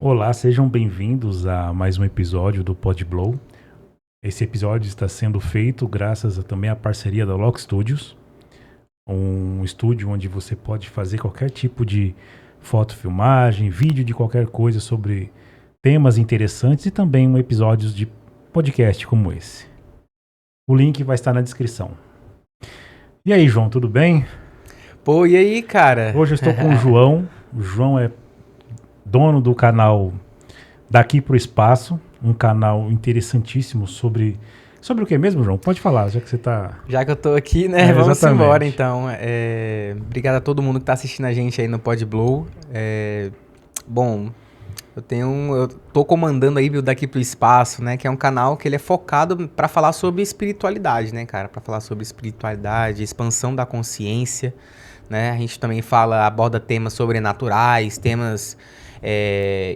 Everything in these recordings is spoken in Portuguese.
Olá, sejam bem-vindos a mais um episódio do Podblow. Esse episódio está sendo feito graças também à parceria da Lock Studios, um estúdio onde você pode fazer qualquer tipo de foto, filmagem, vídeo de qualquer coisa sobre temas interessantes e também episódios de podcast como esse. O link vai estar na descrição. E aí, João, tudo bem? Pô, e aí, cara? Hoje eu estou com o João. O João é dono do canal Daqui pro Espaço, um canal interessantíssimo sobre o que mesmo, João? Pode falar, já que você tá... Já que eu tô aqui, né? Vamos exatamente. embora, então. Obrigado a todo mundo que tá assistindo a gente aí no Podblow. Bom, eu tô comandando aí o Daqui pro Espaço, né? Que é um canal que ele é focado pra falar sobre espiritualidade, né, cara? Pra falar sobre espiritualidade, expansão da consciência, né? A gente também aborda temas sobrenaturais, temas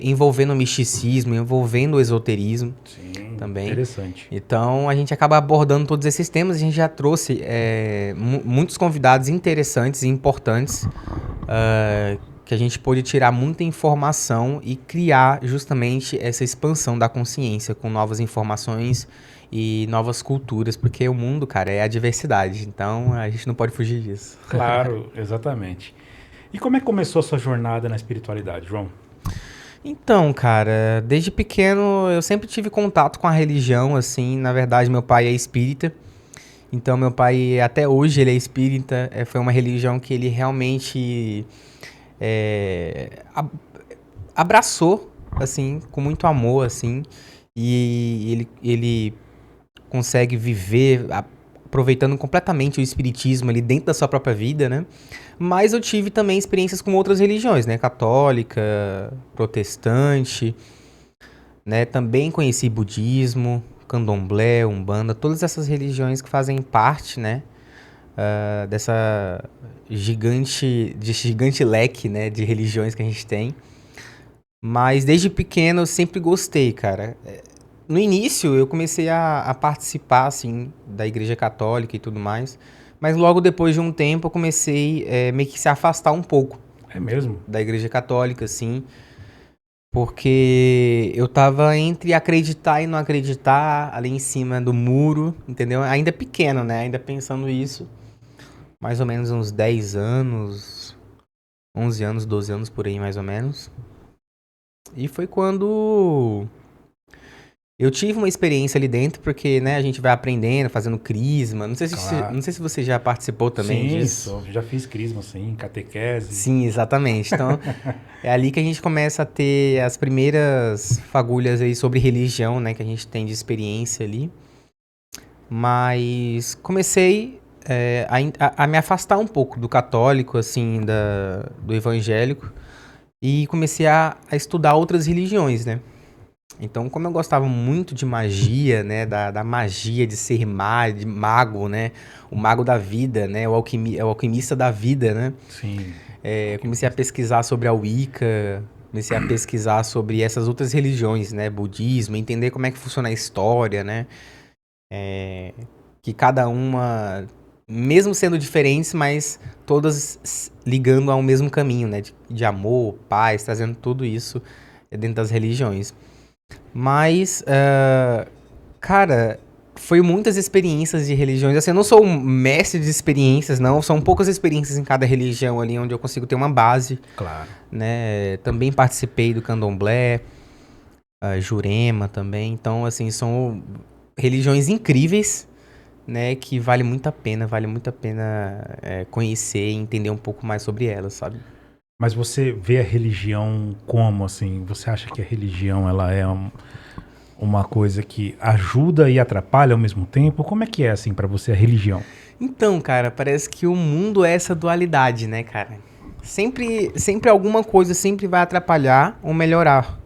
envolvendo o misticismo, envolvendo o esoterismo. Sim, Também. interessante. Então a gente acaba abordando todos esses temas. A gente já trouxe muitos convidados interessantes e importantes que a gente pôde tirar muita informação e criar justamente essa expansão da consciência com novas informações e novas culturas, porque o mundo, cara, é a diversidade. Então a gente não pode fugir disso. Claro, exatamente. E como é que começou a sua jornada na espiritualidade, João? Então, cara, desde pequeno eu sempre tive contato com a religião, assim. Na verdade, meu pai é espírita. Então, meu pai, até hoje, ele é espírita. Foi uma religião que ele realmente abraçou, assim, com muito amor, assim. E ele consegue viver aproveitando completamente o espiritismo ali dentro da sua própria vida, né? Mas eu tive também experiências com outras religiões, né? Católica, protestante, né? Também conheci budismo, candomblé, umbanda, todas essas religiões que fazem parte, né? Dessa gigante leque, né? De religiões que a gente tem. Mas desde pequeno eu sempre gostei, cara. No início eu comecei a participar, assim, da igreja católica e tudo mais. Mas logo depois de um tempo eu comecei meio que se afastar um pouco É mesmo? da igreja católica, assim. Porque eu tava entre acreditar e não acreditar, ali em cima do muro, entendeu? Ainda pequeno, né? Ainda pensando isso. Mais ou menos uns 10 anos, 11 anos, 12 anos por aí, mais ou menos. E foi quando eu tive uma experiência ali dentro, porque, né, a gente vai aprendendo, fazendo crisma. Não sei se, Claro. não sei se você já participou também Sim, disso. já fiz crisma, sim, catequese. Sim, exatamente. Então, é ali que a gente começa a ter as primeiras fagulhas aí sobre religião, né, que a gente tem de experiência ali. Mas comecei a me afastar um pouco do católico, assim, do evangélico, e comecei a estudar outras religiões, né? Então, como eu gostava muito de magia, né, da magia de ser mago, né, o mago da vida, né, o alquimista da vida, né, Sim. comecei a pesquisar sobre a Wicca, comecei a pesquisar sobre essas outras religiões, né, budismo, entender como é que funciona a história, né, que cada uma, mesmo sendo diferentes, mas todas ligando ao mesmo caminho, né, de amor, paz, trazendo tudo isso dentro das religiões. Mas, cara, foi muitas experiências de religiões. Assim, eu não sou um mestre de experiências, não. São poucas experiências em cada religião ali, onde eu consigo ter uma base, Claro. né? Também participei do candomblé, Jurema também. Então, assim, são religiões incríveis, né? Que vale muito a pena conhecer e entender um pouco mais sobre elas, sabe? Mas você vê a religião como, assim? Você acha que a religião, ela é uma coisa que ajuda e atrapalha ao mesmo tempo? Como é que é, assim, pra você a religião? Então, cara, parece que o mundo é essa dualidade, né, cara? Sempre alguma coisa sempre vai atrapalhar ou melhorar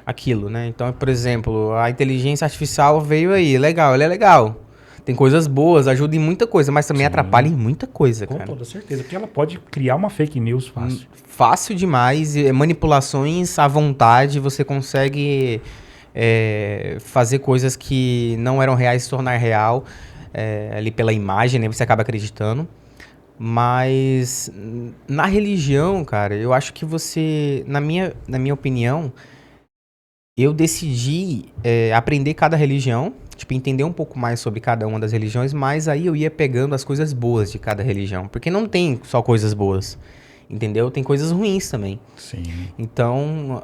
aquilo, né? Então, por exemplo, a inteligência artificial veio aí, legal, ela é legal. Tem coisas boas, ajuda em muita coisa, mas também Sim. atrapalha em muita coisa, Com cara. toda certeza, porque ela pode criar uma fake news fácil. Fácil demais, manipulações à vontade, você consegue fazer coisas que não eram reais se tornar real ali pela imagem, né? Você acaba acreditando. Mas na religião, cara, eu acho que você, na minha opinião, eu decidi aprender cada religião, tipo, entender um pouco mais sobre cada uma das religiões, mas aí eu ia pegando as coisas boas de cada religião, porque não tem só coisas boas, entendeu? Tem coisas ruins também. Sim. Então,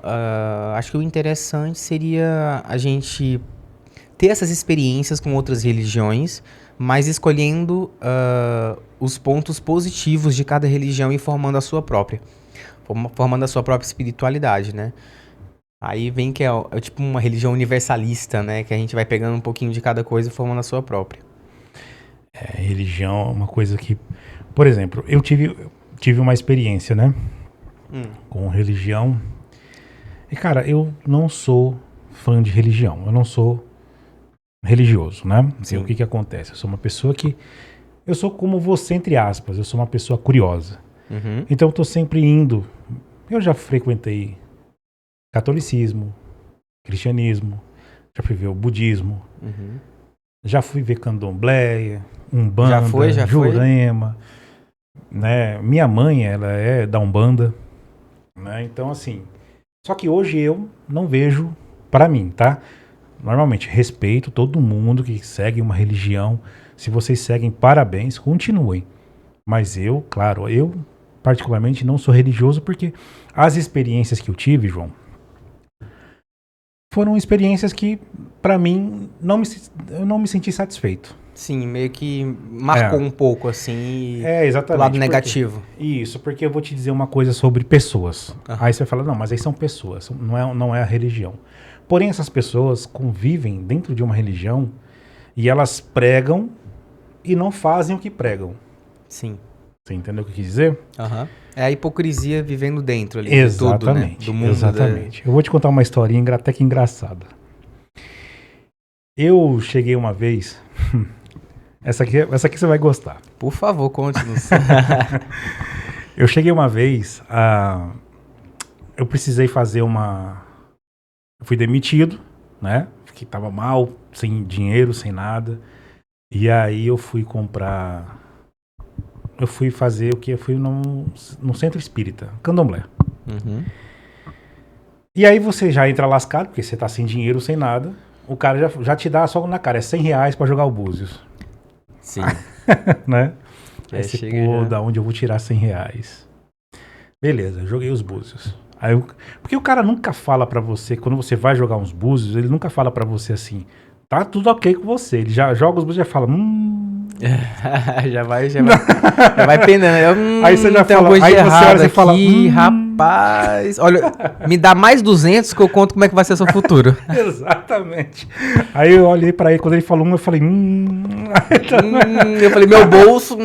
acho que o interessante seria a gente ter essas experiências com outras religiões, mas escolhendo os pontos positivos de cada religião e formando a sua própria. Formando a sua própria espiritualidade, né? Aí vem que é tipo uma religião universalista, né? Que a gente vai pegando um pouquinho de cada coisa e formando a sua própria. Religião é uma coisa que... Por exemplo, eu tive uma experiência, né? Com religião. E, cara, eu não sou fã de religião. Eu não sou religioso, né? Sim. E o que acontece? Eu sou uma pessoa que... Eu sou como você, entre aspas. Eu sou uma pessoa curiosa. Uhum. Então, eu tô sempre indo... Eu já frequentei catolicismo, cristianismo, já fui ver o budismo, já fui ver candomblé, umbanda, Já jurema, né? Minha mãe, ela é da umbanda, né? Então, assim, só que hoje eu não vejo pra mim, tá? Normalmente, respeito todo mundo que segue uma religião. Se vocês seguem, parabéns, continuem. Mas eu, claro, eu particularmente não sou religioso porque as experiências que eu tive, João, foram experiências que, pra mim, eu não me senti satisfeito. Sim, meio que marcou um pouco, assim, exatamente. do lado negativo. Isso, porque eu vou te dizer uma coisa sobre pessoas. Aí você vai falar, não, mas aí são pessoas, não é a religião. Porém, essas pessoas convivem dentro de uma religião e elas pregam e não fazem o que pregam. Sim. Você entendeu o que eu quis dizer? É a hipocrisia vivendo dentro ali, Exatamente, de tudo, né? Do mundo. Exatamente. Eu vou te contar uma historinha até que engraçada. Eu cheguei uma vez... Essa aqui você vai gostar. Por favor, conte-nos. Eu cheguei uma vez eu precisei fazer uma... Eu fui demitido, né? Fiquei, tava mal, sem dinheiro, sem nada. E aí eu fui comprar... Eu fui fazer o que? Eu fui num centro espírita, candomblé. E aí você já entra lascado, porque você tá sem dinheiro, sem nada. O cara já te dá só na cara, é R$100 pra jogar o búzios. Sim. Né? Aí você, chega já. Da onde eu vou tirar R$100? Beleza, joguei os búzios. Porque o cara nunca fala pra você, quando você vai jogar uns búzios, ele nunca fala pra você assim, tá tudo ok com você. Ele já joga os búzios e já fala, já vai pendendo. Aí você já fala, aí você olha e fala, rapaz, olha, me dá mais 200 que eu conto como é que vai ser o seu futuro. Exatamente. Aí eu olhei pra ele, quando ele falou eu falei, eu falei, meu bolso,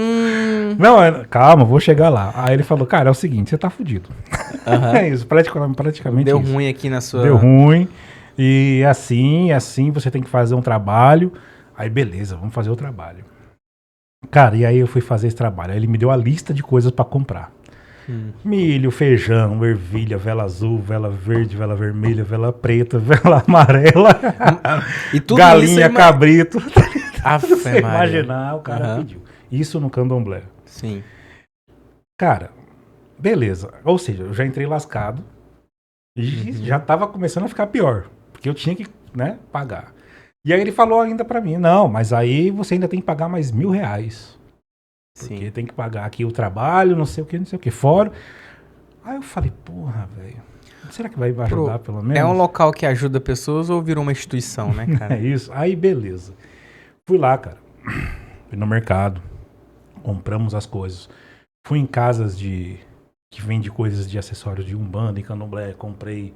Não, calma, vou chegar lá. Aí ele falou, cara, é o seguinte, você tá fudido. É isso, praticamente deu isso. ruim aqui na sua... Deu ruim, e assim você tem que fazer um trabalho. Aí beleza, vamos fazer o trabalho. Cara, e aí eu fui fazer esse trabalho. Aí ele me deu a lista de coisas pra comprar. Milho, feijão, ervilha, vela azul, vela verde, vela vermelha, vela preta, vela amarela, e tudo galinha, isso cabrito. Você imaginar, o cara pediu. Isso no candomblé. Sim. Cara, beleza. Ou seja, eu já entrei lascado e já tava começando a ficar pior. Porque eu tinha que, né, pagar. E aí ele falou ainda pra mim, não, mas aí você ainda tem que pagar mais R$1.000. Porque tem que pagar aqui o trabalho, não sei o que, fora. Aí eu falei, porra, velho, será que vai ajudar pelo menos? É um local que ajuda pessoas ou virou uma instituição, né, cara? É isso. Aí beleza. Fui lá, cara. Fui no mercado. Compramos as coisas. Fui em casas que vende coisas de acessórios de umbanda e candomblé. Comprei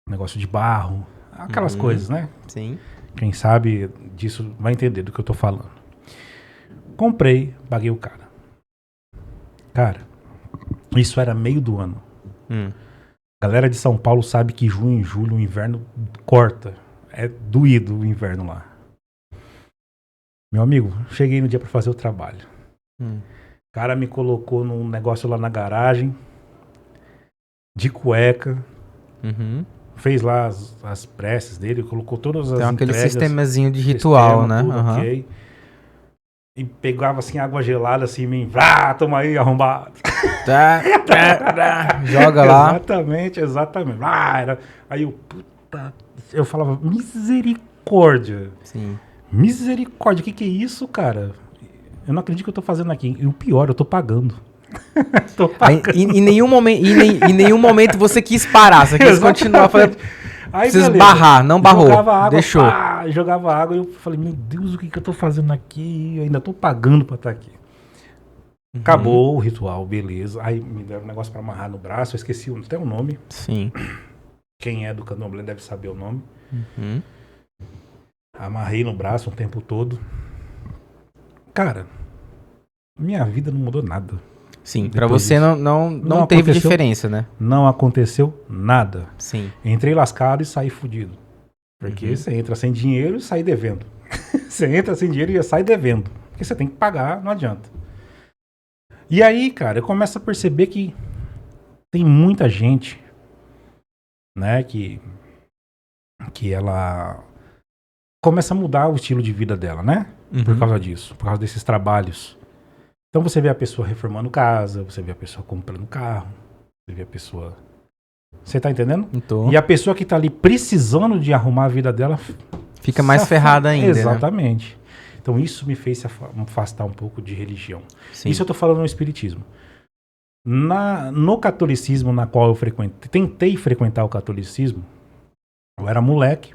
negócio de barro. Aquelas coisas, né? Sim. Quem sabe disso vai entender do que eu tô falando. Comprei, paguei o cara. Cara, isso era meio do ano. Galera de São Paulo sabe que junho e julho o inverno corta. É doído o inverno lá. Meu amigo, cheguei no dia pra fazer o trabalho. O cara me colocou num negócio lá na garagem, de cueca. Fez lá as preces dele, colocou todas as Tem aquele entregas, sistemazinho de ritual, né? Tudo, ok. E pegava assim água gelada assim em mim. Vrá, toma aí, arrombado. Joga lá. Exatamente. Aí eu falava, misericórdia. Sim. Misericórdia, o que é isso, cara? Eu não acredito que eu tô fazendo aqui. E o pior, eu tô pagando. Em nenhum momento você quis parar, você quis continuar fazendo. Aí, Precisa beleza. barrar, não barrou. Jogava água, Deixou. Jogava água e eu falei, meu Deus, o que eu tô fazendo aqui? Eu ainda tô pagando pra estar aqui. Acabou o ritual, beleza. Aí me deram um negócio pra amarrar no braço, eu esqueci até o nome. Sim. Quem é do candomblé deve saber o nome. Uhum. Amarrei no braço o tempo todo. Cara, minha vida não mudou nada. Sim, pra Depois você disso. não teve aconteceu diferença, né? Não aconteceu nada. Sim. Entrei lascado e saí fudido. Porque você entra sem dinheiro e sai devendo. Você entra sem dinheiro e sai devendo. Porque você tem que pagar, não adianta. E aí, cara, eu começo a perceber que tem muita gente, né, que ela começa a mudar o estilo de vida dela, né? Por causa disso, por causa desses trabalhos. Então você vê a pessoa reformando casa, você vê a pessoa comprando carro, você vê a pessoa... Você tá entendendo? Então, E a pessoa que tá ali precisando de arrumar a vida dela... fica mais ferrada ainda, Exatamente. Né? Então isso me fez se afastar um pouco de religião. Sim. Isso eu tô falando no espiritismo. No catolicismo, na qual eu tentei frequentar o catolicismo, eu era moleque,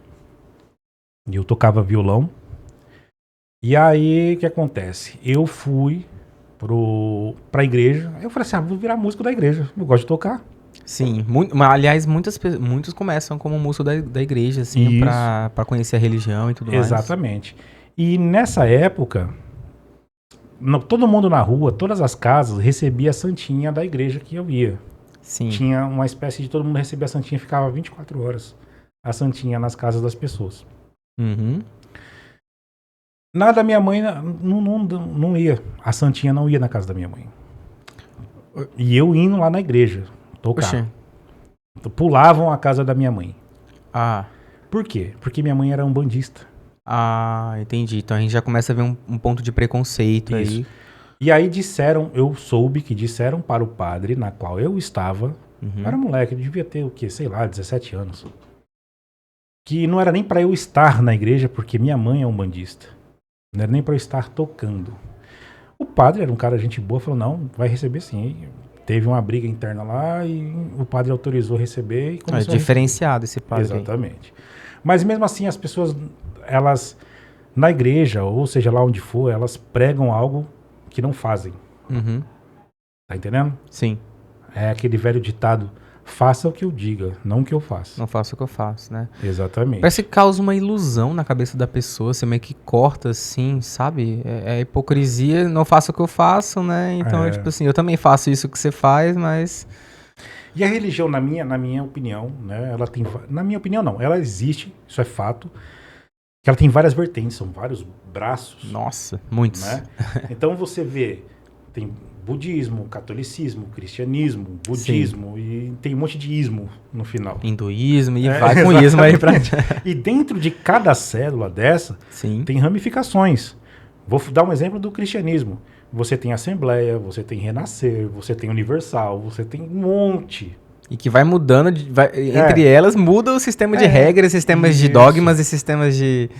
e eu tocava violão. E aí, o que acontece? Eu fui pra igreja, eu falei assim, vou virar músico da igreja, eu gosto de tocar. Sim, aliás, muitos começam como músico da igreja, assim, pra conhecer a religião e tudo mais. Exatamente. E nessa época, todo mundo na rua, todas as casas, recebia a santinha da igreja que eu ia. Sim. Tinha uma espécie de todo mundo recebia a santinha, ficava 24 horas a santinha nas casas das pessoas. Uhum. Nada da minha mãe não ia. A santinha não ia na casa da minha mãe. E eu indo lá na igreja tocar. Oxê. Pulavam a casa da minha mãe. Ah. Por quê? Porque minha mãe era umbandista. Ah, entendi. Então a gente já começa a ver um ponto de preconceito Isso. aí. E aí eu soube que disseram para o padre na qual eu estava, eu era moleque, eu devia ter o quê? Sei lá, 17 anos. Que não era nem para eu estar na igreja, porque minha mãe é umbandista. Não era nem para eu estar tocando. O padre era um cara gente boa, falou, não, vai receber sim. Teve uma briga interna lá e o padre autorizou receber. E começou diferenciado esse padre. Exatamente. Aí. Mas mesmo assim, as pessoas, elas, na igreja, ou seja lá onde for, elas pregam algo que não fazem. Uhum. Tá entendendo? Sim. É aquele velho ditado, faça o que eu diga, não o que eu faço. Não faço o que eu faço, né? Exatamente. Parece que causa uma ilusão na cabeça da pessoa, você meio que corta assim, sabe? É hipocrisia, não faço o que eu faço, né? Então, tipo assim, eu também faço isso que você faz, mas... E a religião, na minha opinião, né? Ela tem... Na minha opinião, não. Ela existe, isso é fato. Que ela tem várias vertentes, são vários braços. Nossa, muitos. Né? Então você vê, tem budismo, catolicismo, cristianismo, budismo, e tem um monte de ismo no final. Hinduísmo, e vai com ismo aí pra... E dentro de cada célula dessa, Sim. tem ramificações. Vou dar um exemplo do cristianismo. Você tem Assembleia, você tem Renascer, você tem Universal, você tem um monte. E que vai mudando, entre elas muda o sistema de regras, sistemas de dogmas e sistemas de...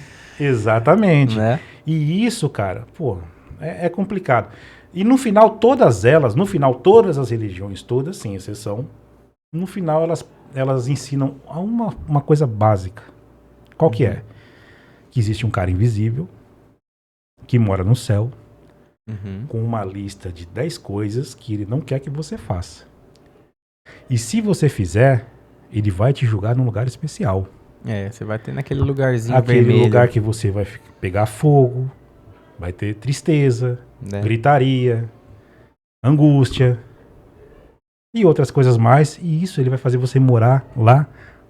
Exatamente. Né? E isso, cara, pô, é complicado. E no final, todas as religiões, todas, sem exceção, no final elas ensinam uma coisa básica. Qual que é? Que existe um cara invisível que mora no céu com uma lista de 10 coisas que ele não quer que você faça. E se você fizer, ele vai te julgar num lugar especial. Você vai ter naquele lugarzinho aquele vermelho. Lugar que você vai pegar fogo, vai ter tristeza, gritaria, angústia e outras coisas mais. E isso ele vai fazer você morar lá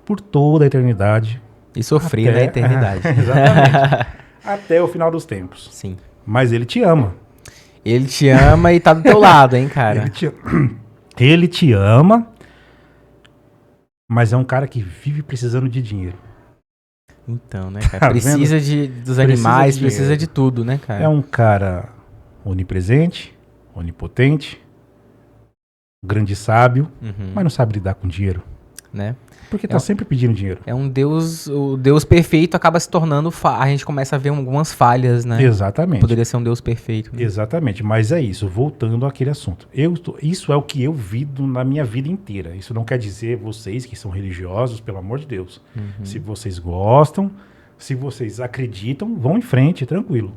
por toda a eternidade. E sofrer na eternidade. Exatamente. Até o final dos tempos. Sim. Mas ele te ama. Ele te ama e tá do teu lado, hein, cara? Ele te ama, mas é um cara que vive precisando de dinheiro. Então, né, cara? Precisa dos animais, precisa de tudo, né, cara? É um cara onipresente, onipotente, grande sábio, Uhum. mas não sabe lidar com dinheiro. Né? Porque tá sempre pedindo dinheiro. É um Deus, o Deus perfeito acaba se tornando, a gente começa a ver algumas falhas, né? Exatamente. Poderia ser um Deus perfeito. Né? Exatamente, mas é isso, voltando àquele assunto. Isso é o que eu vi na minha vida inteira. Isso não quer dizer vocês que são religiosos, pelo amor de Deus. Se vocês gostam, se vocês acreditam, vão em frente, tranquilo.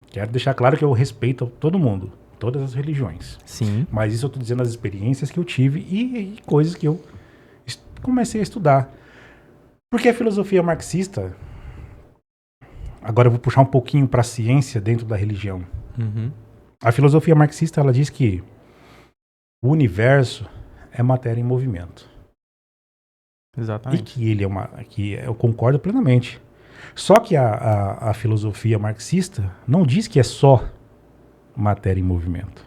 Quero deixar claro que eu respeito todo mundo, todas as religiões. Sim. Mas isso eu estou dizendo as experiências que eu tive e coisas que eu comecei a estudar. Porque a filosofia marxista, agora eu vou puxar um pouquinho para a ciência dentro da religião. Uhum. A filosofia marxista, ela diz que o universo é matéria em movimento. Exatamente. E que ele que eu concordo plenamente. Só que a filosofia marxista não diz que é só matéria em movimento.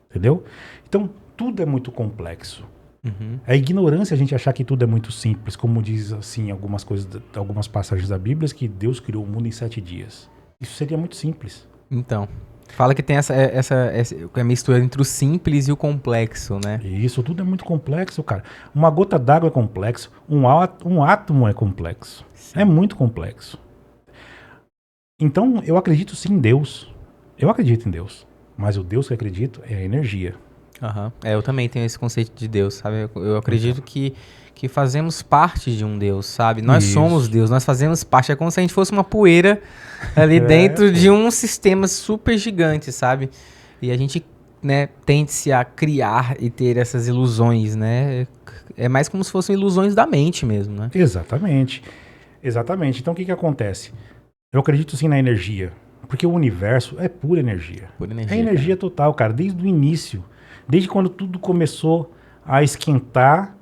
Entendeu? Então, tudo é muito complexo. Uhum. É ignorância a gente achar que tudo é muito simples, como diz assim algumas coisas, algumas passagens da Bíblia, que Deus criou o mundo em 7 dias. Isso seria muito simples. Então, fala que tem essa mistura entre o simples e o complexo, né? E isso tudo é muito complexo, cara. Uma gota d'água é complexo, um átomo é complexo. Sim. É muito complexo. Então, eu acredito sim em Deus. Eu acredito em Deus. Mas o Deus que eu acredito é a energia. Uhum. Eu também tenho esse conceito de Deus, sabe? Eu acredito que fazemos parte de um Deus, sabe? Nós somos Deus, nós fazemos parte. É como se a gente fosse uma poeira ali dentro de um sistema super gigante, sabe? E a gente, né, tende-se a criar e ter essas ilusões, né? É mais como se fossem ilusões da mente mesmo, né? Exatamente. Exatamente. Então, o que acontece? Eu acredito sim na energia. Porque o universo é pura energia. Pura energia, é energia total, cara. Desde o início. Desde quando tudo começou a esquentar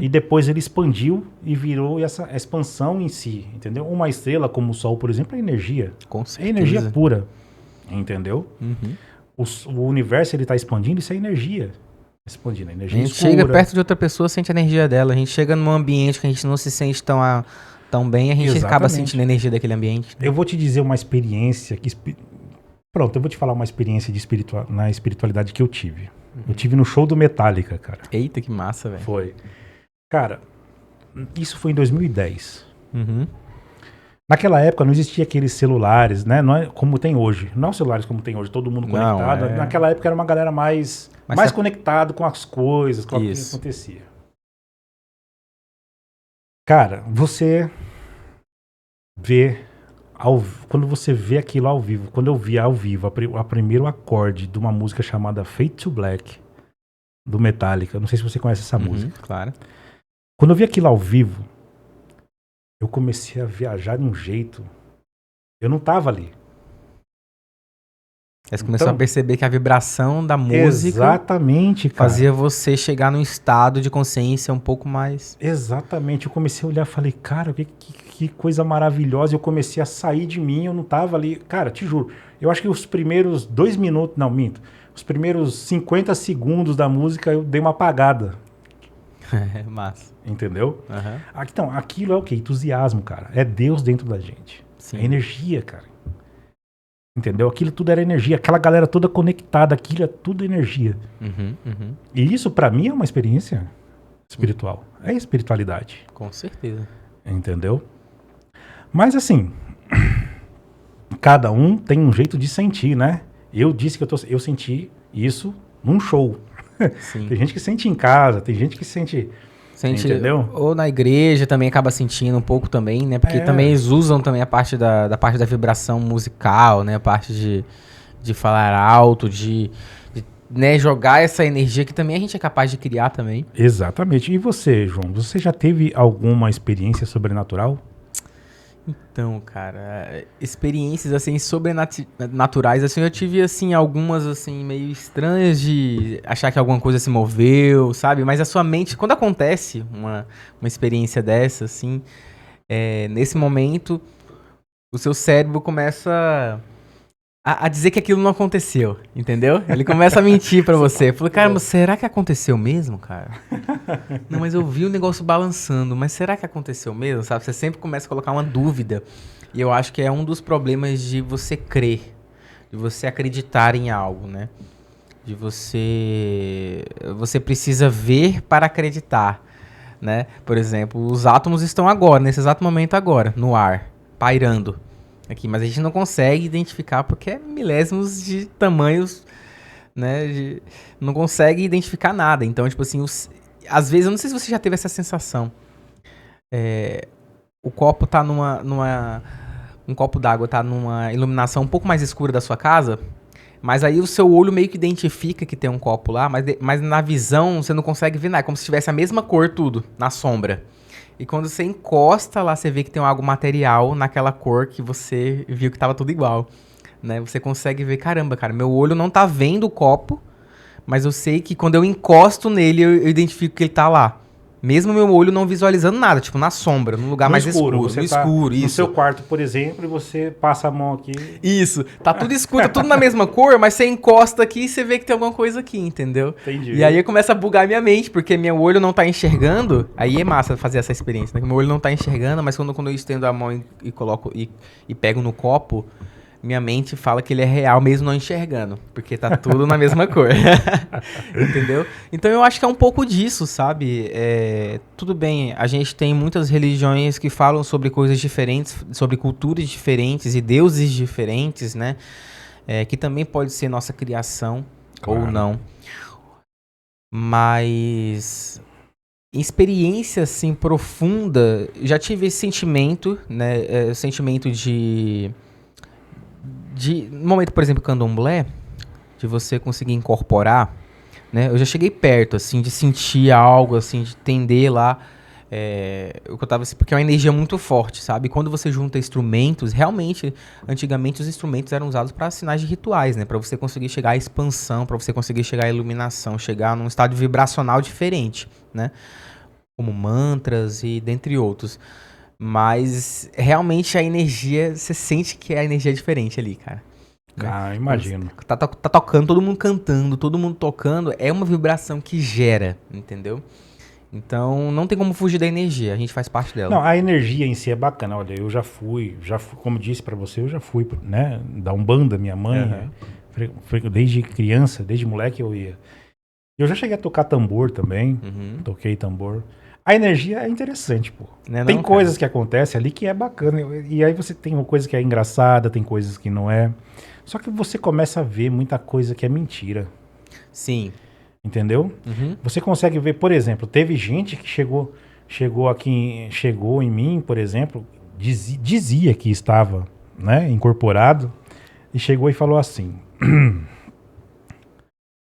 e depois ele expandiu e virou essa expansão em si, entendeu? Uma estrela como o Sol, por exemplo, é energia. Com certeza. É energia pura, entendeu? O universo ele está expandindo, isso é energia. Expandindo, energia escura. A gente escura. chega perto de outra pessoa, sente a energia dela. A gente chega num ambiente que a gente não se sente tão bem, a gente acaba sentindo a energia daquele ambiente. Né? Eu vou te dizer uma experiência Pronto, eu vou te falar uma experiência na espiritualidade que eu tive. Eu tive no show do Metallica, cara. Eita, que massa, velho. Foi. Cara, isso foi em 2010. Uhum. Naquela época não existia aqueles celulares, né? Não é como tem hoje. Não os celulares como tem hoje, todo mundo conectado. Naquela época era uma galera mais conectado com as coisas, com o que acontecia. Cara, você vê... quando você vê aquilo ao vivo, quando eu vi ao vivo o primeiro acorde de uma música chamada Fade to Black, do Metallica, não sei se você conhece essa música. Claro. Quando eu vi aquilo ao vivo, eu comecei a viajar de um jeito, eu não tava ali. Você começou a perceber que a vibração da música exatamente, cara, fazia você chegar num estado de consciência um pouco mais... Exatamente, eu comecei a olhar e falei, cara, que coisa maravilhosa, eu comecei a sair de mim, eu não tava ali, cara, te juro, eu acho que os primeiros 2 minutos, não, minto, os primeiros 50 segundos da música eu dei uma apagada. É massa. Entendeu? Uhum. Então, aquilo é o quê? Entusiasmo, cara, é Deus dentro da gente, Sim. É energia, cara. Entendeu? Aquilo tudo era energia, aquela galera toda conectada, aquilo é tudo energia. E isso pra mim é uma experiência espiritual, é espiritualidade. Com certeza. Entendeu? Mas assim, cada um tem um jeito de sentir, né? Eu disse que eu senti isso num show. Sim. Tem gente que sente em casa, tem gente que sente... Entendeu? Ou na igreja também acaba sentindo um pouco também, né? Porque também eles usam também a parte da parte da vibração musical, né? A parte de falar alto, de né, jogar essa energia que também a gente é capaz de criar também. Exatamente. E você, João? Você já teve alguma experiência sobrenatural? Então, cara, experiências assim sobrenaturais, assim, eu tive assim algumas assim meio estranhas de achar que alguma coisa se moveu, sabe? Mas a sua mente, quando acontece uma experiência dessa, assim, nesse momento, o seu cérebro começa a dizer que aquilo não aconteceu, entendeu? Ele começa a mentir pra você. Falei, cara, mas será que aconteceu mesmo, cara? Não, mas eu vi o negócio balançando, mas será que aconteceu mesmo, sabe? Você sempre começa a colocar uma dúvida. E eu acho que é um dos problemas de você crer. de você acreditar em algo, né? De você precisa ver para acreditar, né? Por exemplo, os átomos estão agora, nesse exato momento agora, no ar, pairando aqui, mas a gente não consegue identificar porque é milésimos de tamanhos, né? Não consegue identificar nada. Então, tipo assim, às vezes, eu não sei se você já teve essa sensação. O copo tá um copo d'água tá numa iluminação um pouco mais escura da sua casa. Mas aí o seu olho meio que identifica que tem um copo lá, mas na visão você não consegue ver nada. É como se tivesse a mesma cor tudo, na sombra. E quando você encosta lá, você vê que tem algo material naquela cor que você viu que tava tudo igual. Né? Você consegue ver, caramba, cara, meu olho não tá vendo o copo, mas eu sei que quando eu encosto nele, eu identifico que ele tá lá. Mesmo meu olho não visualizando nada, tipo na sombra, num lugar mais escuro. Você No tá escuro, no isso. seu quarto, por exemplo, e você passa a mão aqui. Isso, tá tudo escuro, tá tudo na mesma cor, mas você encosta aqui e você vê que tem alguma coisa aqui, entendeu? Entendi. E aí começa a bugar minha mente, porque meu olho não tá enxergando. Aí é massa fazer essa experiência, né? Meu olho não tá enxergando, mas quando eu estendo a mão e coloco e pego no copo, minha mente fala que ele é real mesmo não enxergando, porque tá tudo na mesma cor. Entendeu? Então eu acho que é um pouco disso, sabe? Tudo bem, a gente tem muitas religiões que falam sobre coisas diferentes, sobre culturas diferentes e deuses diferentes, né? Que também pode ser nossa criação ou não. Mas experiência assim profunda, já tive esse sentimento, né? Sentimento no momento, por exemplo, candomblé, de você conseguir incorporar, né? Eu já cheguei perto, assim, de sentir algo, assim, de entender lá o que eu tava... Porque é uma energia muito forte, sabe? Quando você junta instrumentos, realmente, antigamente os instrumentos eram usados para sinais de rituais, né? Para você conseguir chegar à expansão, para você conseguir chegar à iluminação, chegar num estado vibracional diferente, né? Como mantras e dentre outros. Mas realmente a energia, você sente que a energia é diferente ali, cara. Ah, imagino. Tá tocando, todo mundo cantando, todo mundo tocando, é uma vibração que gera, entendeu? Então não tem como fugir da energia, a gente faz parte dela. Não, a energia em si é bacana. Olha, eu já fui, como disse pra você, eu já fui, né, da Umbanda, minha mãe, desde criança, desde moleque eu ia. Eu já cheguei a tocar tambor também, toquei tambor. A energia é interessante, pô. Tem coisas que acontecem ali que é bacana. E aí você tem uma coisa que é engraçada, tem coisas que não é. Só que você começa a ver muita coisa que é mentira. Sim. Entendeu? Você consegue ver, por exemplo, teve gente que chegou em mim, por exemplo, dizia que estava, né, incorporado, e chegou e falou assim...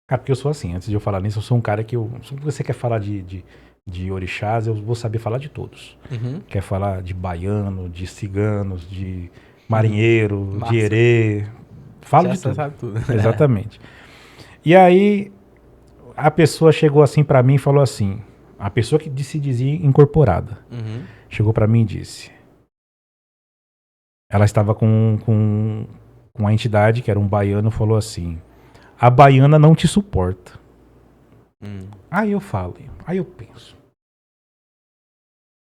Cara, porque eu sou assim, antes de eu falar nisso, eu sou um cara que se você quer falar de orixás, eu vou saber falar de todos. Quer falar de baiano, de ciganos, de marinheiro, de herê. Falo de tudo. Sabe tudo. Exatamente. E aí, a pessoa chegou assim pra mim e falou assim, a pessoa que se dizia incorporada, chegou pra mim e disse, ela estava com a entidade, que era um baiano, falou assim, a baiana não te suporta. Aí eu penso.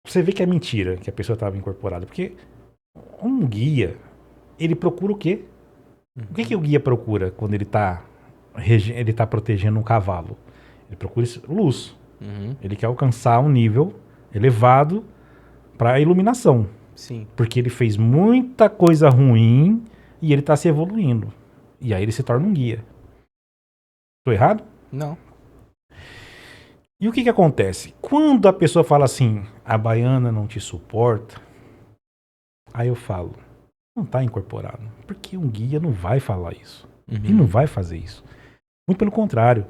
Você vê que é mentira que a pessoa estava incorporada, porque um guia, ele procura o quê? O que o guia procura quando ele tá protegendo um cavalo? Ele procura luz. Ele quer alcançar um nível elevado para a iluminação. Sim. Porque ele fez muita coisa ruim e ele está se evoluindo. E aí ele se torna um guia. Tô errado? Não. E o que acontece? Quando a pessoa fala assim, a baiana não te suporta, aí eu falo, não está incorporado. Porque um guia não vai falar isso. Ele não vai fazer isso. Muito pelo contrário.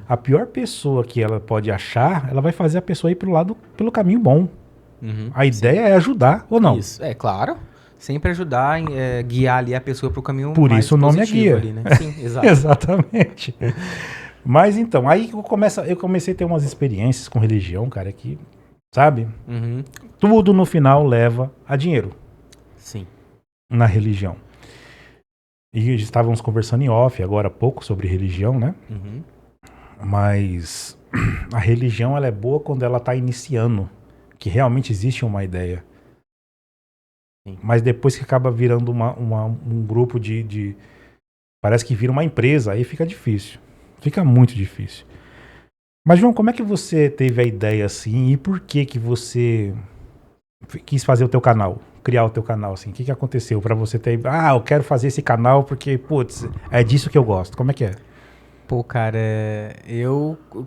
A pior pessoa que ela pode achar, ela vai fazer a pessoa ir pelo caminho bom. A ideia é ajudar ou não? Isso, claro. Sempre ajudar, guiar ali a pessoa para o caminho Por mais isso o nome é guia. ali, né? Sim, exato. Exatamente. Mas então, aí eu comecei a ter umas experiências com religião, cara, que, sabe? Tudo no final leva a dinheiro. Sim. Na religião. E estávamos conversando em off agora há pouco sobre religião, né? Mas a religião ela é boa quando ela está iniciando, que realmente existe uma ideia. Sim. Mas depois que acaba virando um grupo de Parece que vira uma empresa, aí fica difícil. Fica muito difícil. Mas, João, como é que você teve a ideia assim e por que que você quis fazer o teu canal? Criar o teu canal, assim? O que que aconteceu pra você ter... Ah, eu quero fazer esse canal porque, putz, é disso que eu gosto. Como é que é? Pô, cara,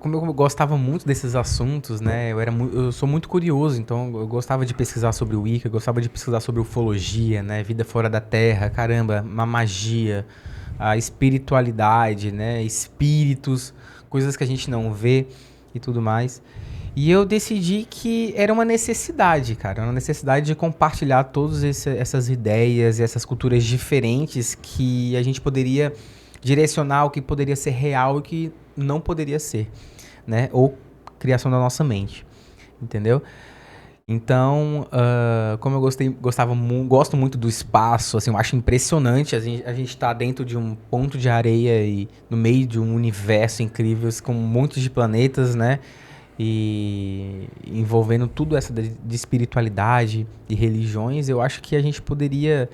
como eu gostava muito desses assuntos, né? Eu sou muito curioso, então eu gostava de pesquisar sobre o Wicca, eu gostava de pesquisar sobre ufologia, né? Vida fora da Terra, caramba, uma magia, a espiritualidade, né? Espíritos, coisas que a gente não vê e tudo mais. E eu decidi que era uma necessidade, cara, uma necessidade de compartilhar todas essas ideias e essas culturas diferentes que a gente poderia direcionar o que poderia ser real e o que não poderia ser, né? Ou criação da nossa mente, entendeu? Então, como eu gosto muito do espaço, assim, eu acho impressionante a gente tá dentro de um ponto de areia e no meio de um universo incrível com muitos de planetas, né? E envolvendo tudo essa de espiritualidade e religiões, eu acho que a gente poderia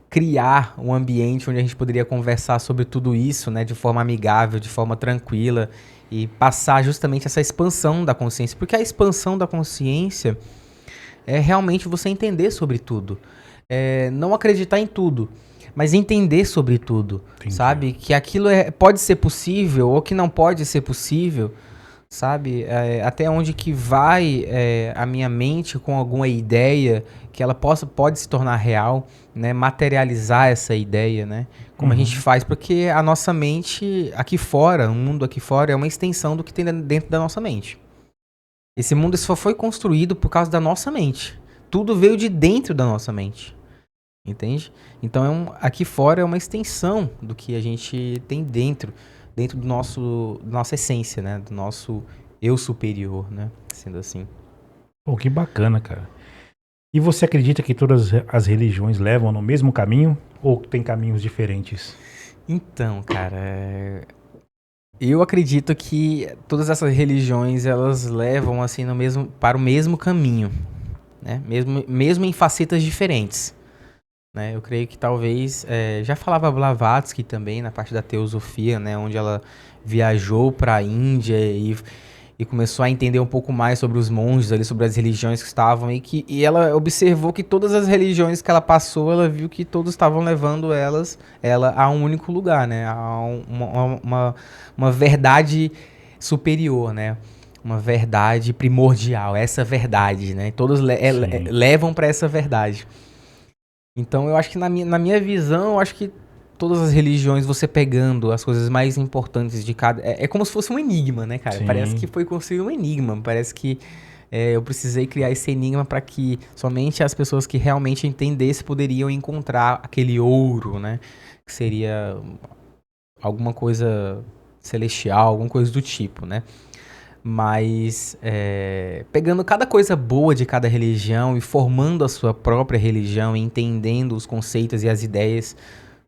criar um ambiente onde a gente poderia conversar sobre tudo isso, né, de forma amigável, de forma tranquila e passar justamente essa expansão da consciência, porque a expansão da consciência é realmente você entender sobre tudo, não acreditar em tudo, mas entender sobre tudo, Entendi. sabe? Que aquilo pode ser possível ou que não pode ser possível, sabe? Até onde que vai a minha mente com alguma ideia que ela pode se tornar real, né? Materializar essa ideia, né? Como a gente faz, porque a nossa mente aqui fora, o mundo aqui fora é uma extensão do que tem dentro da nossa mente. Esse mundo só foi construído por causa da nossa mente. Tudo veio de dentro da nossa mente. Entende? Então aqui fora é uma extensão do que a gente tem dentro do nossa essência, né? Do nosso eu superior, né? Sendo assim. Pô, que bacana, cara. E você acredita que todas as religiões levam no mesmo caminho ou tem caminhos diferentes? Então, cara, eu acredito que todas essas religiões elas levam assim para o mesmo caminho, né? Mesmo em facetas diferentes. Né? Eu creio que talvez, já falava Blavatsky também na parte da teosofia, né? Onde ela viajou para a Índia e começou a entender um pouco mais sobre os monges ali, sobre as religiões que estavam e ela observou que todas as religiões que ela passou, ela viu que todos estavam levando ela a um único lugar, né? A uma verdade superior, né? Uma verdade primordial, essa verdade, né? Todos levam para essa verdade. Então eu acho que na minha visão, eu acho que todas as religiões, você pegando as coisas mais importantes de cada... É como se fosse um enigma, né, cara? Sim. Parece que foi construído um enigma. Parece que eu precisei criar esse enigma para que somente as pessoas que realmente entendessem poderiam encontrar aquele ouro, né? Que seria alguma coisa celestial, alguma coisa do tipo, né? Mas pegando cada coisa boa de cada religião e formando a sua própria religião, e entendendo os conceitos e as ideias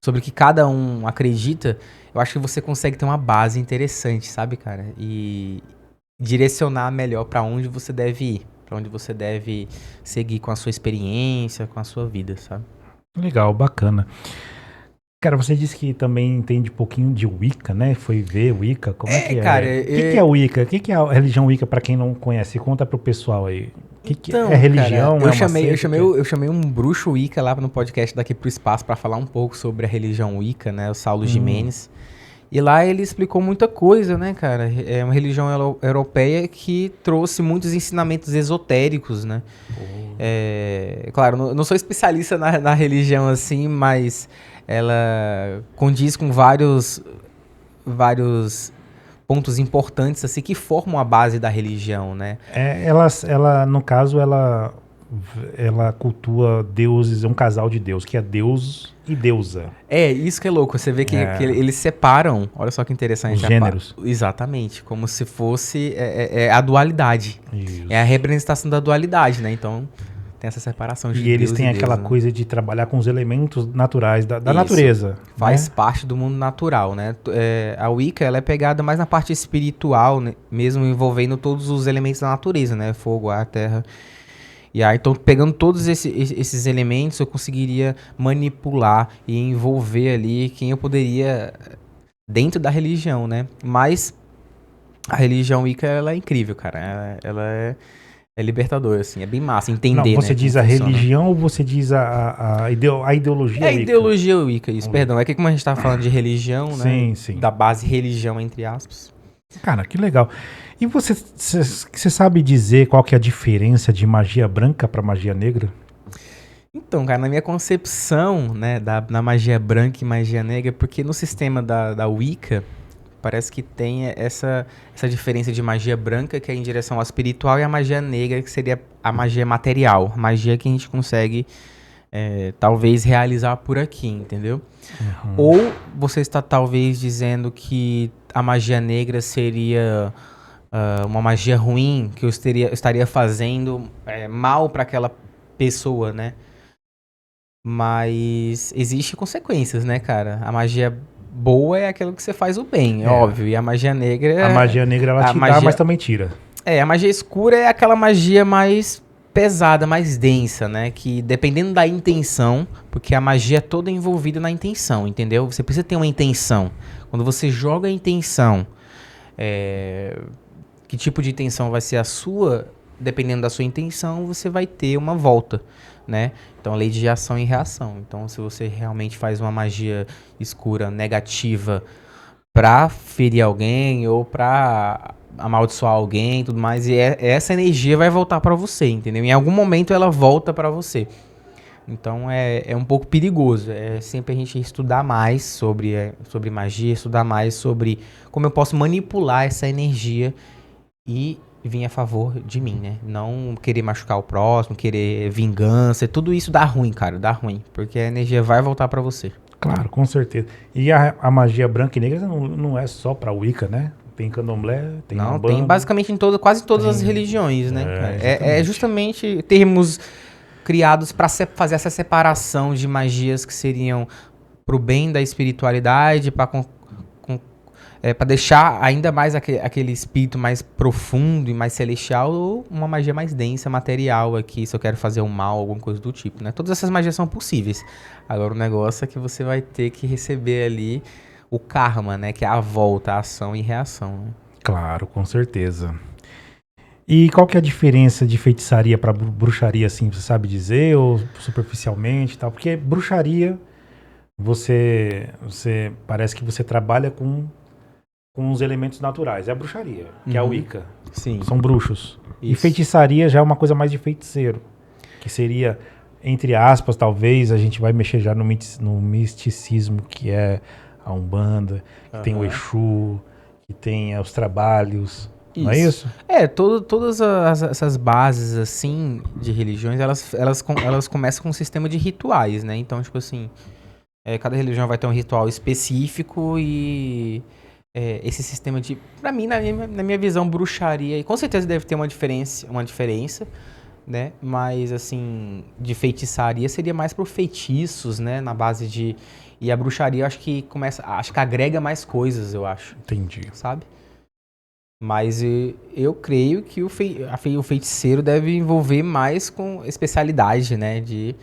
sobre o que cada um acredita, eu acho que você consegue ter uma base interessante, sabe, cara? E direcionar melhor para onde você deve ir, para onde você deve seguir com a sua experiência, com a sua vida, sabe? Legal, bacana. Cara, você disse que também entende um pouquinho de Wicca, né? Foi ver Wicca, como é que é? Cara, O que é Wicca? O que é a religião Wicca, pra quem não conhece? Conta pro pessoal aí. Então, é religião? cara, É uma seita? eu chamei um bruxo Wicca lá no podcast Daqui Pro Espaço pra falar um pouco sobre a religião Wicca, né? O Saulo Gimenez. E lá ele explicou muita coisa, né, cara? É uma religião europeia que trouxe muitos ensinamentos esotéricos, né? Claro, não sou especialista na religião assim, mas ela condiz com vários pontos importantes assim que formam a base da religião, né? Ela, no caso, ela cultua deuses, é um casal de deus, que é Deus e deusa. Isso que é louco. Você vê que eles separam, olha só que interessante. Os gêneros. Exatamente, como se fosse a dualidade. Isso. É a representação da dualidade, né? Então tem essa separação de E eles Deus têm e aquela Deus, né? coisa de trabalhar com os elementos naturais da Isso. natureza. Faz né? parte do mundo natural, né? A Wicca, ela é pegada mais na parte espiritual, né? Mesmo envolvendo todos os elementos da natureza, né? Fogo, ar, terra. E aí, então, pegando todos esses elementos, eu conseguiria manipular e envolver ali quem eu poderia dentro da religião, né? Mas a religião Wicca, ela é incrível, cara. Ela é libertadora, assim. É bem massa Não, entender, você né, como diz a funciona. religião ou você diz a ideologia É a Wicca? ideologia Wicca, isso, perdão. É que como a gente tá falando de religião, né? Sim, sim. Da base religião, entre aspas. Cara, que legal. E você sabe dizer qual que é a diferença de magia branca para magia negra? Então, cara, na minha concepção, né, da magia branca e magia negra, porque no sistema da Wicca, parece que tem essa diferença de magia branca, que é em direção ao espiritual, e a magia negra, que seria a magia material, a magia que a gente consegue, talvez, realizar por aqui, entendeu? Ou você está, talvez, dizendo que a magia negra seria uma magia ruim, que eu estaria fazendo mal para aquela pessoa, né? Mas existe consequências, né, cara? A magia boa é aquilo que você faz o bem, é óbvio. E a magia negra... A magia negra ela a te dá, magia- mas também tira. a magia escura é aquela magia mais pesada, mais densa, né? Que dependendo da intenção, porque a magia é toda envolvida na intenção, entendeu? Você precisa ter uma intenção. Quando você joga a intenção, que tipo de intenção vai ser a sua, dependendo da sua intenção, você vai ter uma volta, né? Então, a lei de ação e reação. Então, se você realmente faz uma magia escura negativa pra ferir alguém ou pra amaldiçoar alguém e tudo mais, e essa energia vai voltar pra você, entendeu? Em algum momento ela volta pra você. Então é um pouco perigoso. É sempre a gente estudar mais sobre magia, estudar mais sobre como eu posso manipular essa energia e vir a favor de mim, né? Não querer machucar o próximo, querer vingança. Tudo isso dá ruim, cara. Dá ruim. Porque a energia vai voltar pra você. Claro, com certeza. E a magia branca e negra não é só pra Wicca, né? Tem candomblé, tem Não, Umbanda. tem basicamente quase todas as religiões, né, cara? É exatamente. justamente termos criados pra fazer essa separação de magias que seriam pro bem da espiritualidade, pra deixar ainda mais aquele espírito mais profundo e mais celestial, ou uma magia mais densa, material aqui, se eu quero fazer um mal, alguma coisa do tipo, né? Todas essas magias são possíveis. Agora o negócio é que você vai ter que receber ali o karma, né? Que é a volta, a ação e reação, né? Claro, com certeza. E qual que é a diferença de feitiçaria para bruxaria, assim, você sabe dizer, ou superficialmente e tal? Porque bruxaria, você parece que você trabalha com os elementos naturais. É a bruxaria, que é a Wicca. Sim. São bruxos. E Isso. feitiçaria já é uma coisa mais de feiticeiro, que seria, entre aspas, talvez, a gente vai mexer já no misticismo, que é a Umbanda, que tem o Exu, que tem os trabalhos. Não é isso? Todas essas bases, assim, de religiões, elas começam com um sistema de rituais, né? Então, tipo assim, cada religião vai ter um ritual específico e esse sistema de... Pra mim, na minha visão, bruxaria, e com certeza deve ter uma diferença, né? Mas, assim, de feitiçaria seria mais pro feitiços, né? Na base de... E a bruxaria, acho que agrega mais coisas, eu acho. Entendi. Sabe? Mas eu creio que o feiticeiro deve envolver mais com especialidade, né? De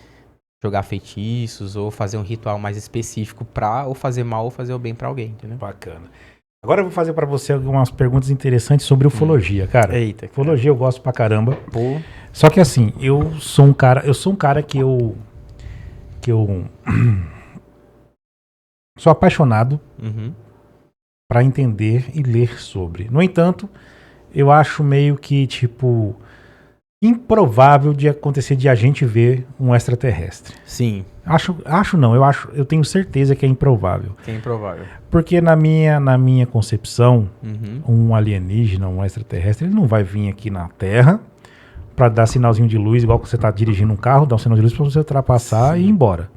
jogar feitiços ou fazer um ritual mais específico pra ou fazer mal ou fazer o bem pra alguém, entendeu? Bacana. Agora eu vou fazer pra você algumas perguntas interessantes sobre ufologia, cara. Eita, cara. Ufologia eu gosto pra caramba. Pô. Só que assim, eu sou um cara que eu sou apaixonado pra entender e ler sobre. No entanto, eu acho meio que, tipo, improvável de acontecer de a gente ver um extraterrestre. Sim. Eu tenho certeza que é improvável. Que é improvável. Porque na minha concepção, um alienígena, um extraterrestre, ele não vai vir aqui na Terra pra dar sinalzinho de luz, igual que você tá dirigindo um carro, dar um sinal de luz pra você ultrapassar e ir embora.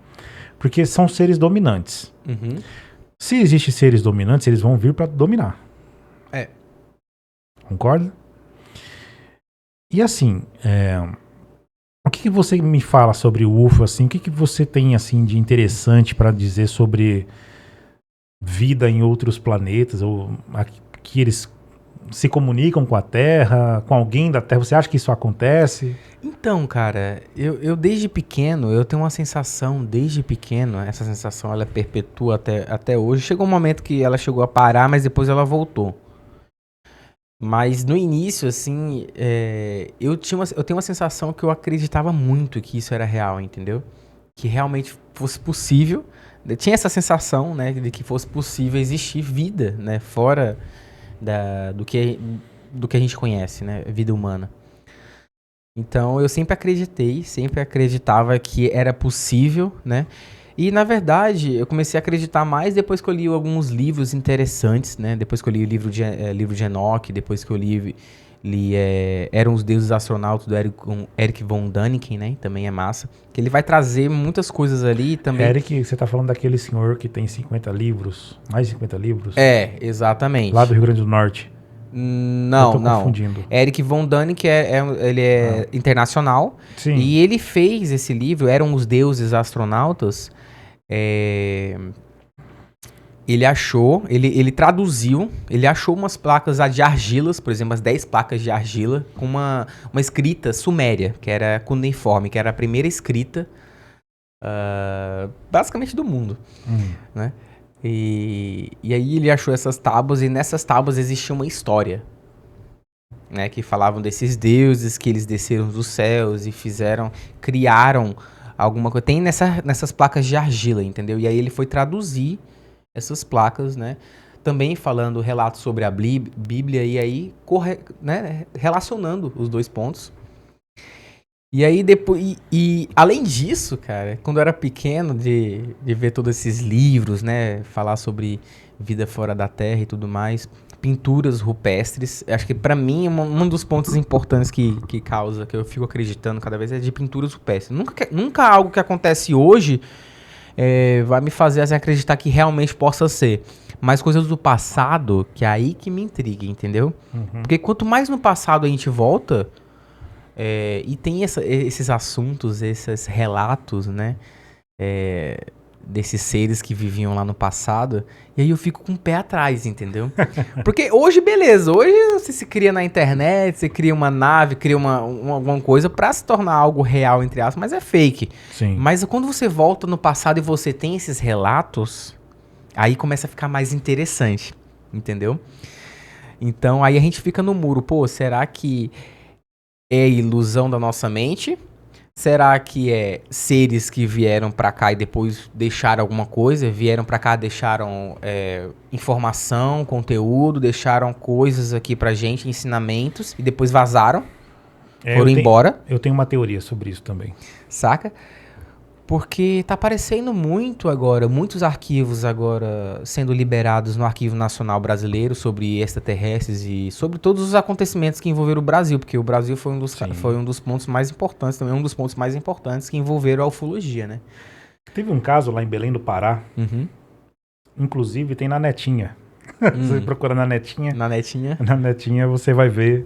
Porque são seres dominantes. Se existem seres dominantes, eles vão vir pra dominar. Concorda? E assim, o que você me fala sobre o UFO, assim? O que você tem, assim, de interessante pra dizer sobre vida em outros planetas, ou que eles se comunicam com a Terra, com alguém da Terra? Você acha que isso acontece? Então, cara, eu desde pequeno, eu tenho uma sensação, desde pequeno, essa sensação ela perpetua até hoje. Chegou um momento que ela chegou a parar, mas depois ela voltou. Mas no início, assim, eu tenho uma sensação que eu acreditava muito que isso era real, entendeu? Que realmente fosse possível. Eu tinha essa sensação, né, de que fosse possível existir vida, né, fora do que a gente conhece, né, vida humana. Então eu sempre acreditava que era possível, né? E na verdade eu comecei a acreditar mais depois que eu li alguns livros interessantes, né? Depois que eu li o livro de Enoch, depois que eu li Eram os Deuses Astronautas do Eric von Däniken, né? Também é massa. Que ele vai trazer muitas coisas ali também. Eric, você tá falando daquele senhor que tem 50 livros, mais de 50 livros? Exatamente. Lá do Rio Grande do Norte. Não, não. Confundindo. Eric von Däniken ele é internacional. Sim. E ele fez esse livro, Eram os Deuses Astronautas. Ele traduziu, ele achou umas placas de argilas, por exemplo, as 10 placas de argila, com uma escrita suméria, que era cuneiforme, que era a primeira escrita, basicamente do mundo, né? E aí ele achou essas tábuas, e nessas tábuas existia uma história, né, que falavam desses deuses, que eles desceram dos céus e criaram alguma coisa. Tem nessas placas de argila, entendeu? E aí ele foi traduzir essas placas, né, também falando relatos sobre a Bíblia, e aí né, relacionando os dois pontos. E aí depois, e além disso, cara, quando eu era pequeno, de ver todos esses livros, né, falar sobre vida fora da Terra e tudo mais, pinturas rupestres, acho que pra mim um dos pontos importantes que causa, que eu fico acreditando cada vez, é de pinturas rupestres. Nunca algo que acontece hoje vai me fazer assim, acreditar que realmente possa ser. Mas coisas do passado, que é aí que me intriga, entendeu? Porque quanto mais no passado a gente volta, e tem esses assuntos, esses relatos, né? Desses seres que viviam lá no passado, e aí eu fico com o pé atrás, entendeu? Porque hoje, beleza, hoje você se cria na internet, você cria uma nave, cria alguma coisa pra se tornar algo real, entre aspas, mas é fake. Sim. Mas quando você volta no passado e você tem esses relatos, aí começa a ficar mais interessante, entendeu? Então aí a gente fica no muro, pô, será que é ilusão da nossa mente? Será que é seres que vieram pra cá e depois deixaram alguma coisa? Vieram pra cá, deixaram informação, conteúdo, deixaram coisas aqui pra gente, ensinamentos, e depois vazaram, foram embora. Eu tenho uma teoria sobre isso também. Saca? Porque tá aparecendo muitos arquivos agora sendo liberados no Arquivo Nacional Brasileiro sobre extraterrestres e sobre todos os acontecimentos que envolveram o Brasil, porque o Brasil foi um dos pontos mais importantes, também um dos pontos mais importantes que envolveram a ufologia, né? Teve um caso lá em Belém do Pará, inclusive tem na Netinha. Você procura na Netinha. Na Netinha? Na Netinha você vai ver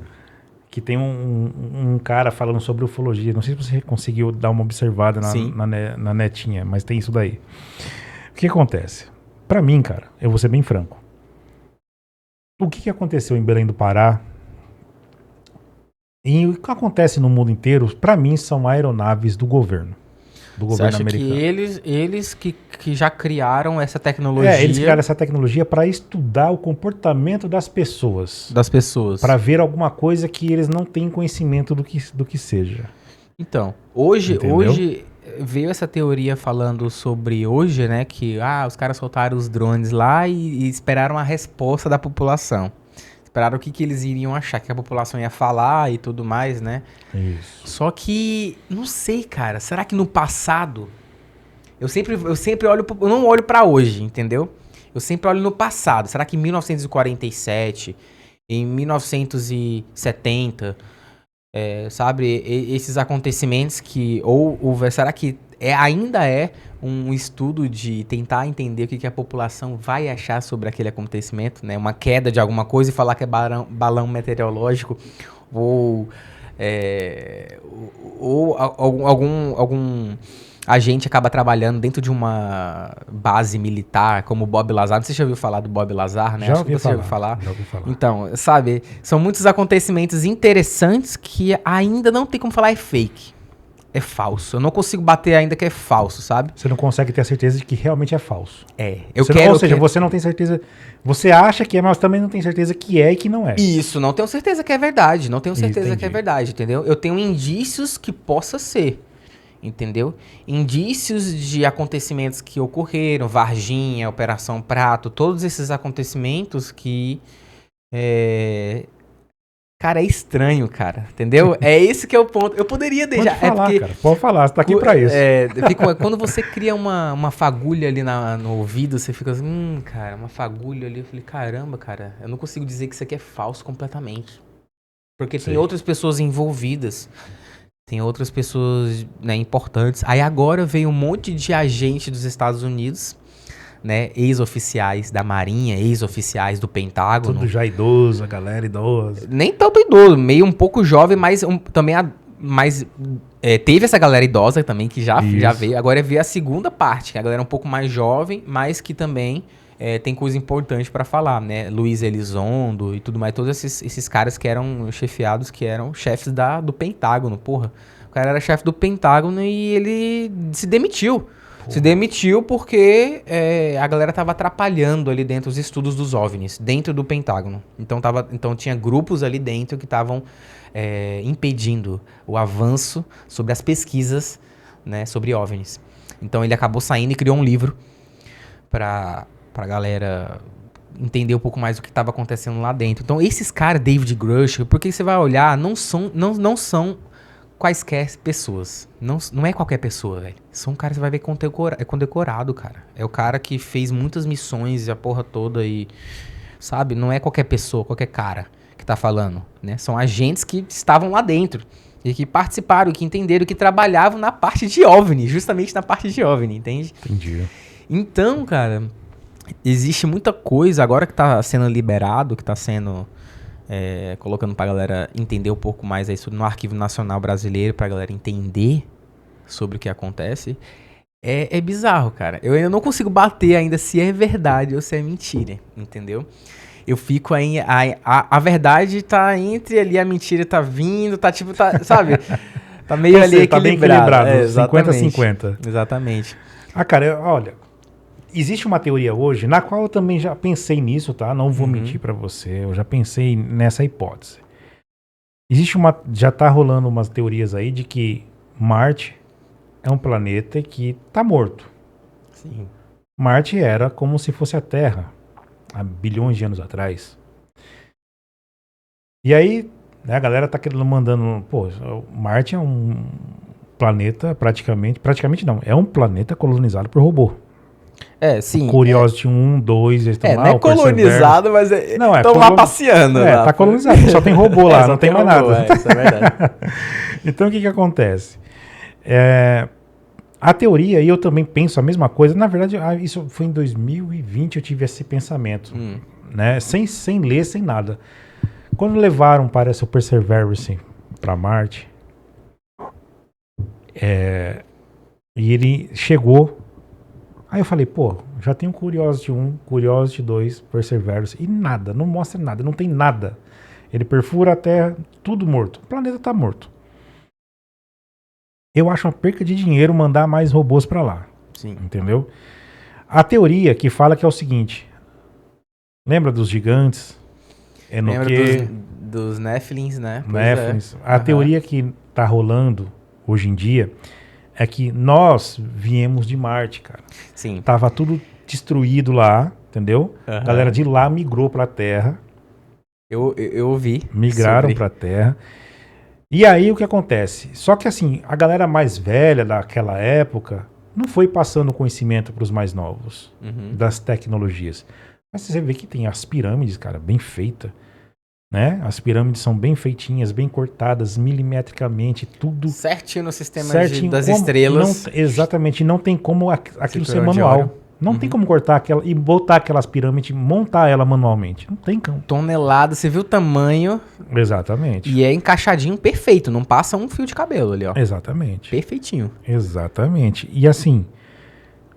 que tem um cara falando sobre ufologia. Não sei se você conseguiu dar uma observada na Netinha, mas tem isso daí. O que acontece? Pra mim, cara, eu vou ser bem franco. O que aconteceu em Belém do Pará e o que acontece no mundo inteiro, pra mim, são aeronaves do governo. Do governo americano. Que eles que já criaram essa tecnologia? Eles criaram essa tecnologia para estudar o comportamento das pessoas. Para ver alguma coisa que eles não têm conhecimento do que seja. Então, hoje veio essa teoria falando sobre hoje, né? Que os caras soltaram os drones lá e esperaram a resposta da população. Esperaram o que eles iriam achar, que a população ia falar e tudo mais, né? Isso. Só que, não sei, cara. Será que no passado... Eu sempre olho... Eu não olho pra hoje, entendeu? Eu sempre olho no passado. Será que em 1947, em 1970, sabe? Esses acontecimentos que... será que ainda é um estudo de tentar entender o que a população vai achar sobre aquele acontecimento, né? Uma queda de alguma coisa e falar que é balão meteorológico a gente acaba trabalhando dentro de uma base militar, como o Bob Lazar. Você já ouviu falar do Bob Lazar, né? Já Acho que ouvi você já ouviu falar. Já ouvi falar. Então, sabe, são muitos acontecimentos interessantes que ainda não tem como falar é fake. É falso. Eu não consigo bater ainda que é falso, sabe? Você não consegue ter a certeza de que realmente é falso. Ou seja, você não tem certeza. Você acha que é, mas também não tem certeza que é e que não é. Isso, não tenho certeza que é verdade. Não tenho certeza Entendi. que é verdade, entendeu? Eu tenho indícios que possa ser, entendeu? Indícios de acontecimentos que ocorreram, Varginha, Operação Prato, todos esses acontecimentos que cara, é estranho, cara, entendeu? É esse que é o ponto. Eu poderia deixar... Pode falar, cara. Pode falar, você tá aqui pra isso. Quando você cria uma fagulha ali no ouvido, você fica assim, cara, uma fagulha ali. Eu falei, caramba, cara, eu não consigo dizer que isso aqui é falso completamente. Porque tem outras pessoas envolvidas. Tem outras pessoas, né, importantes. Aí agora veio um monte de agente dos Estados Unidos, né, ex-oficiais da Marinha, ex-oficiais do Pentágono. Tudo já idoso, a galera idosa. Nem tanto idoso, meio um pouco jovem, mas também teve essa galera idosa também que já veio. Agora veio a segunda parte, que a galera é um pouco mais jovem, mas que também tem coisa importante pra falar, né? Luiz Elizondo e tudo mais, todos esses caras que eram chefiados, que eram chefes do Pentágono, porra. O cara era chefe do Pentágono e ele se demitiu. Se demitiu porque a galera tava atrapalhando ali dentro os estudos dos OVNIs, dentro do Pentágono. Então tinha grupos ali dentro que estavam impedindo o avanço sobre as pesquisas, né, sobre OVNIs. Então ele acabou saindo e criou um livro pra galera entender um pouco mais o que estava acontecendo lá dentro. Então esses caras, David Grush, porque você vai olhar, não são quaisquer pessoas. Não é qualquer pessoa, velho. São caras que você vai ver condecorado, cara. É o cara que fez muitas missões e a porra toda e... Sabe? Não é qualquer pessoa, qualquer cara que tá falando, né? São agentes que estavam lá dentro. E que participaram, que entenderam, que trabalhavam na parte de OVNI. Justamente na parte de OVNI, entende? Entendi. Então, cara... Existe muita coisa agora que tá sendo liberado, que tá sendo... colocando pra galera entender um pouco mais aí no Arquivo Nacional Brasileiro, pra galera entender sobre o que acontece, é bizarro, cara. Eu ainda não consigo bater ainda se é verdade ou se é mentira, entendeu? Eu fico aí... A verdade tá entre ali, a mentira tá vindo, tá tipo... sabe? Tá meio ali equilibrado. Tá bem equilibrado, 50-50. 50-50. Exatamente. Cara, olha... Existe uma teoria hoje, na qual eu também já pensei nisso, tá? Não vou mentir pra você, eu já pensei nessa hipótese. Já tá rolando umas teorias aí de que Marte é um planeta que tá morto. Sim. Marte era como se fosse a Terra, há bilhões de anos atrás. E aí, né, a galera tá mandando, pô, Marte é um planeta praticamente não, é um planeta colonizado por robô. Sim. O Curiosity 1, 2, eles estão lá. Não é colonizado, mas estão lá passeando. Tá colonizado, só tem robô lá, não tem mais nada. Isso é verdade. Então o que acontece? A teoria, e eu também penso a mesma coisa, na verdade, isso foi em 2020 eu tive esse pensamento, né? Sem ler, sem nada. Quando levaram, parece, o Perseverance para Marte, e ele chegou. Aí eu falei, pô, já tem um Curiosity 1, Curiosity 2, Perseverance, e nada, não mostra nada, não tem nada. Ele perfura a Terra, tudo morto. O planeta tá morto. Eu acho uma perca de dinheiro mandar mais robôs pra lá. Sim. Entendeu? A teoria que fala que é o seguinte, lembra dos gigantes? Lembra dos Nephilims, né? Nephilims. A teoria que tá rolando hoje em dia é que nós viemos de Marte, cara. Sim. Tava tudo destruído lá, entendeu? A galera de lá migrou pra Terra. Eu ouvi. Migraram pra Terra. E aí o que acontece? Só que assim, a galera mais velha daquela época não foi passando conhecimento pros mais novos das tecnologias. Mas você vê que tem as pirâmides, cara, bem feitas. Né? As pirâmides são bem feitinhas, bem cortadas, milimetricamente, tudo certinho no sistema certinho, das estrelas. Exatamente, não tem como aquilo ser manual. Não tem como cortar aquela e botar aquelas pirâmides, montar ela manualmente. Não tem como. Tonelada, você viu o tamanho Exatamente. e é encaixadinho perfeito, não passa um fio de cabelo ali, ó. Exatamente. Perfeitinho. Exatamente. E assim,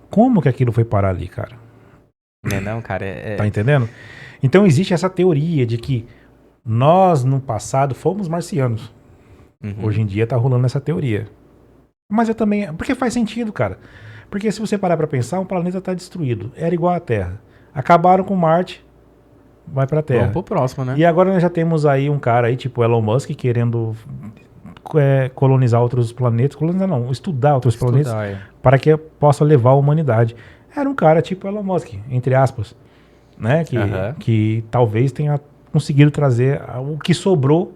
como que aquilo foi parar ali, cara? Não, cara, Tá entendendo? Então existe essa teoria de que nós, no passado, fomos marcianos. Hoje em dia tá rolando essa teoria. Mas eu também... Porque faz sentido, cara. Porque se você parar pra pensar, o planeta tá destruído. Era igual à Terra. Acabaram com Marte, vai pra Terra. Vamos pro próximo, né? E agora nós já temos aí um cara aí, tipo Elon Musk, querendo colonizar outros planetas. Colonizar não, estudar outros planetas para que possa levar a humanidade. Era um cara tipo Elon Musk, entre aspas, né? Que talvez tenha conseguido trazer o que sobrou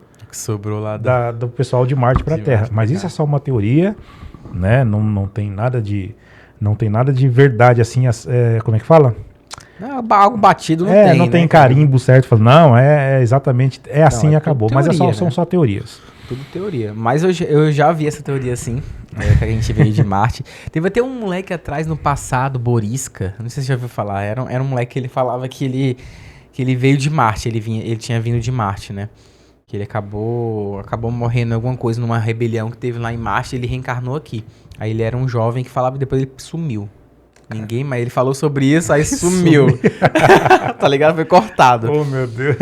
lá do pessoal de Marte para a Terra. Mas isso é só uma teoria, né? Não tem nada de verdade assim, como é que fala? Algo batido não tem, não tem carimbo certo. Fala, não, exatamente, assim e acabou. Teoria, mas são só teorias. Tudo teoria. Mas eu já vi essa teoria assim, que a gente veio de Marte. Teve até um moleque atrás no passado, Borisca, não sei se você já ouviu falar, era um moleque que ele falava que ele veio de Marte, ele tinha vindo de Marte, né? Que ele acabou morrendo em alguma coisa numa rebelião que teve lá em Marte, ele reencarnou aqui. Aí ele era um jovem que falava e depois ele sumiu. Ninguém, mas ele falou sobre isso, aí sumiu. Tá ligado? Foi cortado. Oh, meu Deus.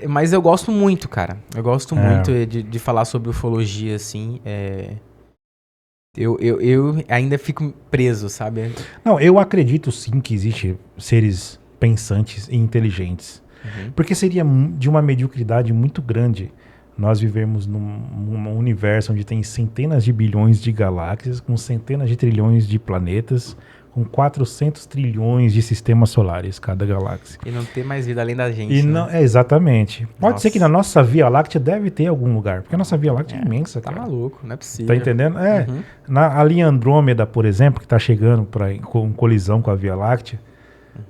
Mas eu gosto muito, cara. Eu gosto muito de falar sobre ufologia, assim. Eu ainda fico preso, sabe? Não, eu acredito sim que existem seres pensantes e inteligentes. Porque seria de uma mediocridade muito grande nós vivemos num universo onde tem centenas de bilhões de galáxias, com centenas de trilhões de planetas, com 400 trilhões de sistemas solares, cada galáxia. E não ter mais vida além da gente, exatamente. Pode ser que na nossa Via Láctea deve ter algum lugar, porque a nossa Via Láctea é imensa, tá cara. maluco, não é possível. Tá entendendo? A linha Andrômeda, por exemplo, que tá chegando com colisão com a Via Láctea,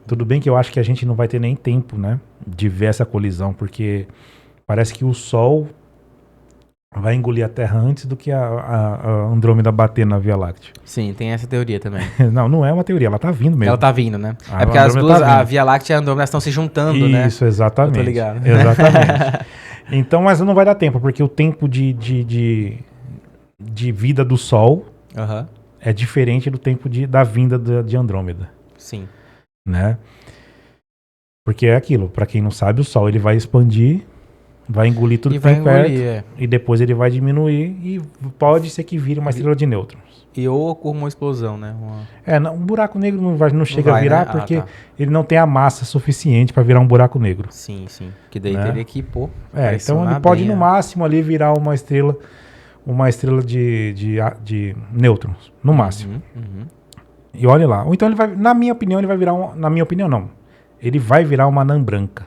tudo bem que eu acho que a gente não vai ter nem tempo, né, de ver essa colisão, porque parece que o Sol vai engolir a Terra antes do que a Andrômeda bater na Via Láctea. Sim, tem essa teoria também. Não é uma teoria, ela tá vindo mesmo. Ela tá vindo, né? É porque as duas, a Via Láctea e a Andrômeda estão se juntando, né? Isso, exatamente. Eu tô ligado. Exatamente. Então, mas não vai dar tempo, porque o tempo de vida do Sol é diferente do tempo da vinda de Andrômeda. Sim. Né? Porque é aquilo, pra quem não sabe, o Sol ele vai expandir, vai engolir tudo que tem perto, e depois ele vai diminuir e pode ser que vire uma estrela de nêutrons. E ou ocorra uma explosão, né? Um buraco negro não chega a virar, né? Porque ele não tem a massa suficiente para virar um buraco negro. Sim. Que daí teria que pôr. Então ele pode no máximo ali virar uma estrela de nêutrons, no máximo. E olha lá. Ou então ele vai, na minha opinião, ele vai virar uma anã branca.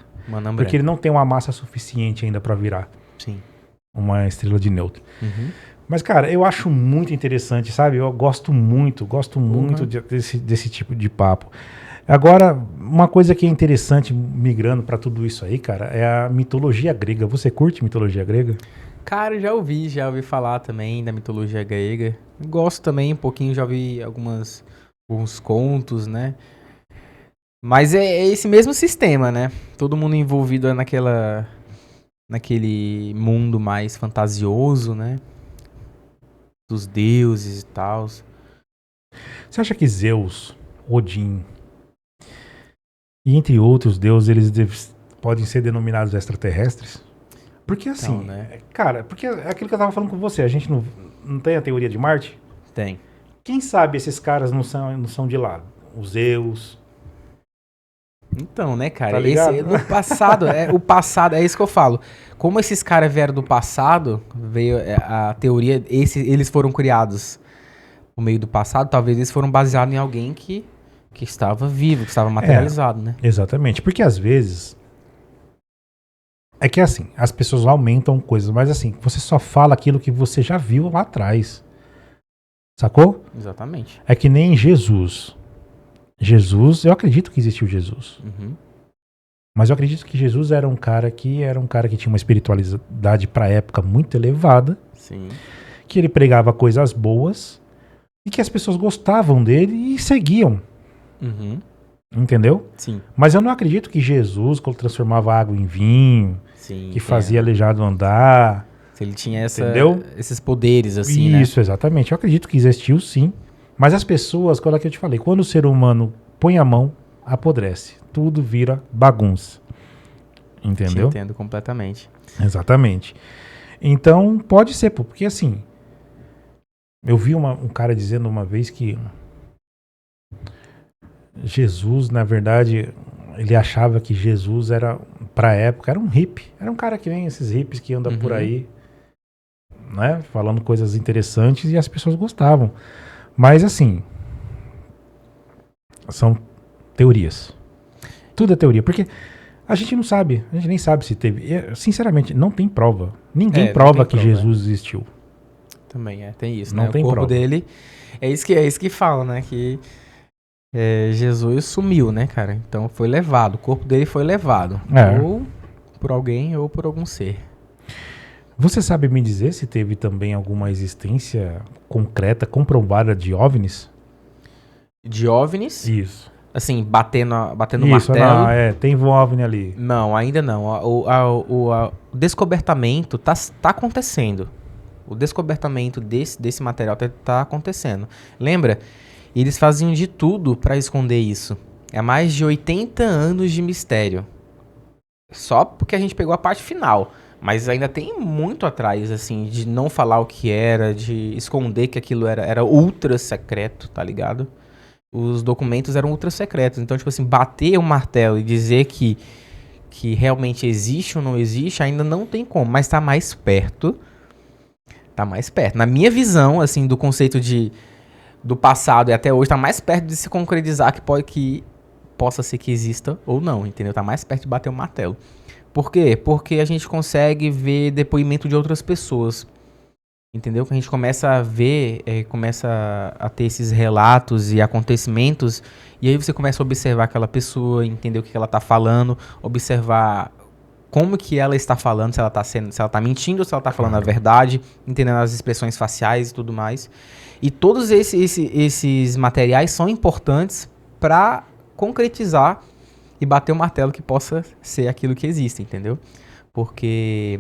Porque ele não tem uma massa suficiente ainda para virar uma estrela de nêutron. Mas, cara, eu acho muito interessante, sabe? Eu gosto muito desse tipo de papo. Agora, uma coisa que é interessante, migrando para tudo isso aí, cara, é a mitologia grega. Você curte mitologia grega? Cara, eu já ouvi falar também da mitologia grega. Gosto também um pouquinho, já ouvi alguns contos, né? Mas é esse mesmo sistema, né? Todo mundo envolvido naquele mundo mais fantasioso, né? Dos deuses e tal. Você acha que Zeus, Odin e entre outros deuses, eles podem ser denominados extraterrestres? Porque assim, então, né? Cara, porque é aquilo que eu tava falando com você, a gente não tem a teoria de Marte? Tem. Quem sabe esses caras não são de lá? Os Zeus... Então, né, cara, tá no passado, o passado, é isso que eu falo. Como esses caras vieram do passado, veio a teoria, eles foram criados no meio do passado, talvez eles foram baseados em alguém que estava vivo, que estava materializado, né? Exatamente, porque às vezes, é que assim, as pessoas aumentam coisas, mas assim, você só fala aquilo que você já viu lá atrás, sacou? Exatamente. É que nem Jesus, eu acredito que existiu Jesus. Mas eu acredito que Jesus era um cara que tinha uma espiritualidade para a época muito elevada. Sim. Que ele pregava coisas boas, e que as pessoas gostavam dele e seguiam. Uhum. Entendeu? Sim. Mas eu não acredito que Jesus, quando transformava água em vinho, Sim. que fazia aleijado andar. Se ele tinha Entendeu? esses poderes, assim, né? Isso, exatamente. Eu acredito que existiu sim. Mas as pessoas, quando é que eu te falei, quando o ser humano põe a mão, apodrece. Tudo vira bagunça. Entendeu? Te entendo completamente. Exatamente. Então, pode ser, porque assim, eu vi um cara dizendo uma vez que Jesus, na verdade, ele achava que Jesus era, pra época, era um hippie. Era um cara que nem esses hippies que andam por aí, né? Falando coisas interessantes e as pessoas gostavam. Mas assim, são teorias. Tudo é teoria, porque a gente não sabe, a gente nem sabe se teve. Sinceramente, não tem prova. Ninguém prova que Jesus existiu. Também tem isso, não né? Tem o corpo prova. dele, é isso que fala, né? Que Jesus sumiu, né, cara? Então foi levado, o corpo dele foi levado. Ou por alguém ou por algum ser. Você sabe me dizer se teve também alguma existência concreta, comprovada de OVNIs? De OVNIs? Isso. Assim, batendo isso, martelo. Não, tem um OVNI ali. Não, ainda não. O descobertamento tá acontecendo. O descobertamento desse material tá acontecendo. Lembra? Eles faziam de tudo para esconder isso. É mais de 80 anos de mistério. Só porque a gente pegou a parte final. Mas ainda tem muito atrás, assim, de não falar o que era, de esconder que aquilo era ultra secreto, tá ligado? Os documentos eram ultra secretos. Então, tipo assim, bater o martelo e dizer que realmente existe ou não existe, ainda não tem como. Mas tá mais perto. Tá mais perto. Na minha visão, assim, do conceito do passado e até hoje, tá mais perto de se concretizar que possa ser que exista ou não, entendeu? Tá mais perto de bater o martelo. Por quê? Porque a gente consegue ver depoimento de outras pessoas, entendeu? Que a gente começa a ver, começa a ter esses relatos e acontecimentos, e aí você começa a observar aquela pessoa, entender o que ela tá falando, observar como que ela está falando, se ela tá mentindo ou se ela tá falando a verdade, entendendo as expressões faciais e tudo mais. E todos esses materiais são importantes para concretizar e bater o martelo que possa ser aquilo que existe, entendeu? Porque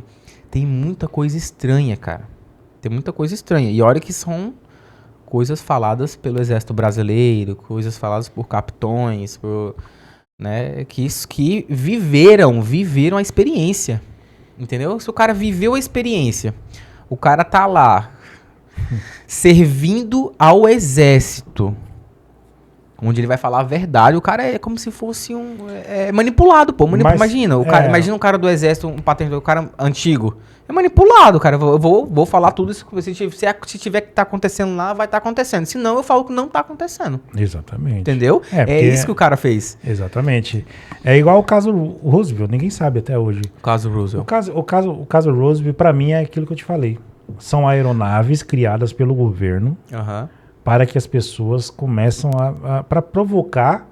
tem muita coisa estranha, cara. Tem muita coisa estranha. E olha que são coisas faladas pelo Exército Brasileiro, coisas faladas por capitões, né, que viveram a experiência, entendeu? Se o cara viveu a experiência, o cara tá lá servindo ao exército, onde ele vai falar a verdade, o cara é como se fosse manipulado, pô. Imagina, imagina um cara do exército, um patente, um cara antigo. É manipulado, cara. Eu vou falar tudo isso. Se tiver que tá acontecendo lá, vai estar acontecendo. Se não, eu falo que não tá acontecendo. Exatamente. Entendeu? É isso que o cara fez. Exatamente. É igual o caso Roosevelt. Ninguém sabe até hoje. O caso Roosevelt. O caso Roosevelt, pra mim, é aquilo que eu te falei. São aeronaves criadas pelo governo para que as pessoas começam para provocar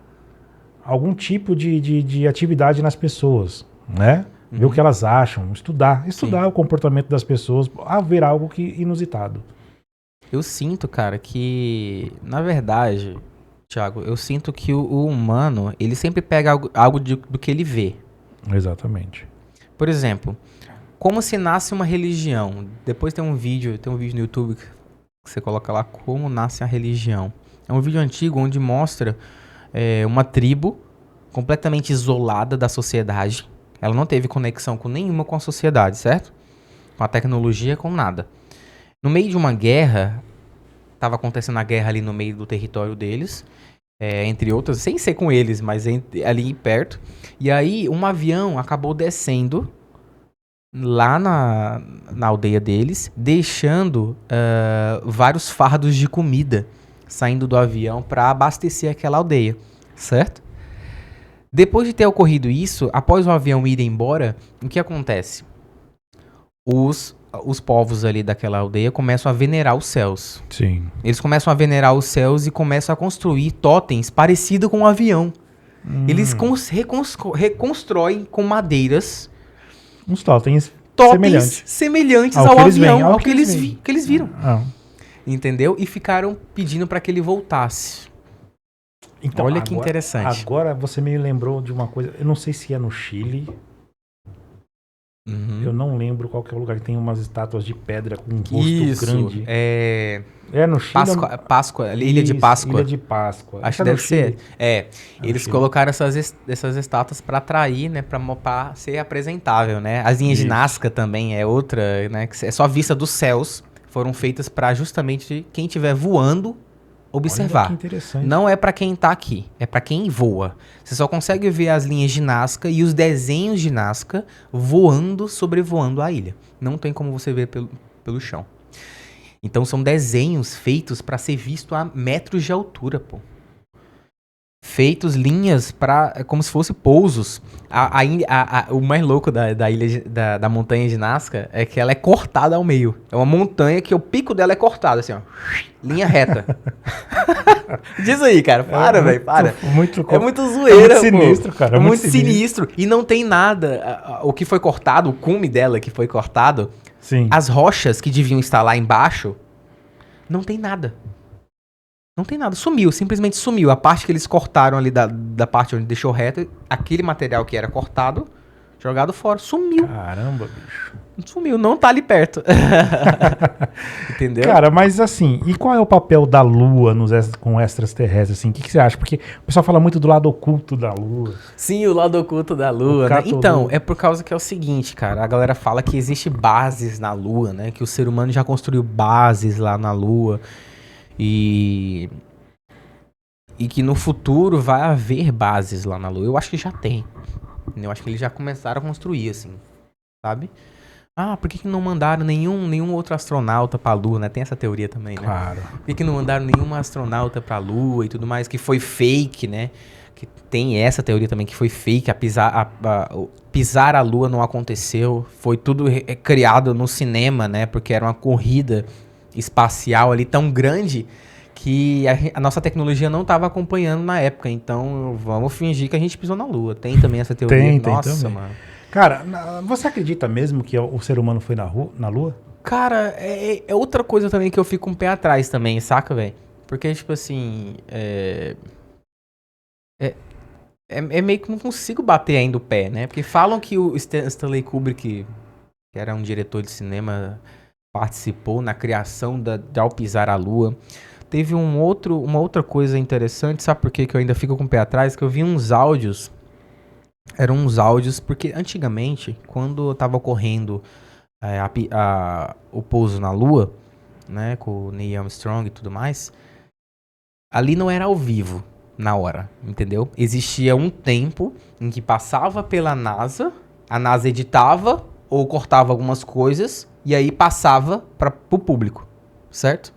algum tipo de atividade nas pessoas, né? Ver o que elas acham, estudar o comportamento das pessoas, ver algo inusitado. Eu sinto, cara, que, na verdade, Thiago, eu sinto que o humano, ele sempre pega algo do que ele vê. Exatamente. Por exemplo, como se nasce uma religião. Depois tem um vídeo no YouTube que você coloca lá como nasce a religião. É um vídeo antigo onde mostra uma tribo completamente isolada da sociedade. Ela não teve conexão nenhuma com a sociedade, certo? Com a tecnologia, com nada. No meio de uma guerra, estava acontecendo a guerra ali no meio do território deles, entre outras, sem ser com eles, mas ali perto. E aí um avião acabou descendo lá na aldeia deles, deixando vários fardos de comida saindo do avião para abastecer aquela aldeia, certo? Depois de ter ocorrido isso, após o avião ir embora, o que acontece? Os povos ali daquela aldeia começam a venerar os céus. Sim. Eles começam a venerar os céus e começam a construir totens parecidos com um avião. Eles reconstroem com madeiras uns totens semelhantes ao avião, ao que eles viram. entendeu? E ficaram pedindo para que ele voltasse. Então, olha que interessante. Agora você me lembrou de uma coisa, eu não sei se é no Chile, eu não lembro qual que é o lugar que tem umas estátuas de pedra com um rosto grande. É no Chile? Páscoa, Ilha de Páscoa. Ilha de Páscoa. Acho que deve ser. Eles colocaram essas estátuas para atrair, né, para ser apresentável, né? As linhas de Nazca também é outra, né, que é só vista dos céus, foram feitas para justamente quem estiver voando observar. Olha que interessante. Não é para quem tá aqui, é para quem voa. Você só consegue ver as linhas de Nazca e os desenhos de Nazca sobrevoando a ilha. Não tem como você ver pelo chão. Então são desenhos feitos para ser visto a metros de altura, pô. Feitos linhas como se fosse pousos. O mais louco da ilha da montanha de Nazca é que ela é cortada ao meio. É uma montanha que o pico dela é cortado, assim, ó. Linha reta. Diz aí, cara. Para, velho. Para. É muito zoeira, é muito sinistro, cara. É muito sinistro. E não tem nada. O que foi cortado, o cume dela que foi cortado, sim. As rochas que deviam estar lá embaixo, não tem nada. Não tem nada, sumiu, simplesmente sumiu. A parte que eles cortaram ali da parte onde deixou reto, aquele material que era cortado, jogado fora, sumiu. Caramba, bicho. Sumiu, não tá ali perto. Entendeu? Cara, mas assim, e qual é o papel da Lua com extraterrestres, assim? O que você acha? Porque o pessoal fala muito do lado oculto da Lua. Sim, o lado oculto da Lua, né? Então, é por causa que é o seguinte, cara, a galera fala que existe bases na Lua, né? Que o ser humano já construiu bases lá na Lua. E que no futuro vai haver bases lá na Lua. Eu acho que já tem. Eu acho que eles já começaram a construir, assim. Sabe? Ah, por que não mandaram nenhum outro astronauta pra Lua, né? Tem essa teoria também, né? Claro. Por que não mandaram nenhum astronauta pra Lua e tudo mais? Que foi fake, né? Que tem essa teoria também, que foi fake. Pisar a Lua não aconteceu. Foi tudo criado no cinema, né? Porque era uma corrida espacial ali tão grande que a nossa tecnologia não estava acompanhando na época. Então, vamos fingir que a gente pisou na Lua. Tem também essa teoria. Nossa, também. Mano. Cara, você acredita mesmo que o ser humano foi na Lua? Cara, é outra coisa também que eu fico um pé atrás também, saca, velho? Porque, tipo assim, meio que não consigo bater ainda o pé, né? Porque falam que o Stanley Kubrick, que era um diretor de cinema, participou na criação de Ao Pisar a Lua. Teve uma outra coisa interessante, sabe por que eu ainda fico com o pé atrás? Que eu vi uns áudios, eram uns áudios, porque antigamente, quando estava ocorrendo o pouso na Lua, né, com o Neil Armstrong e tudo mais, ali não era ao vivo, na hora, entendeu? Existia um tempo em que passava pela NASA, a NASA editava ou cortava algumas coisas, e aí passava para o público, certo?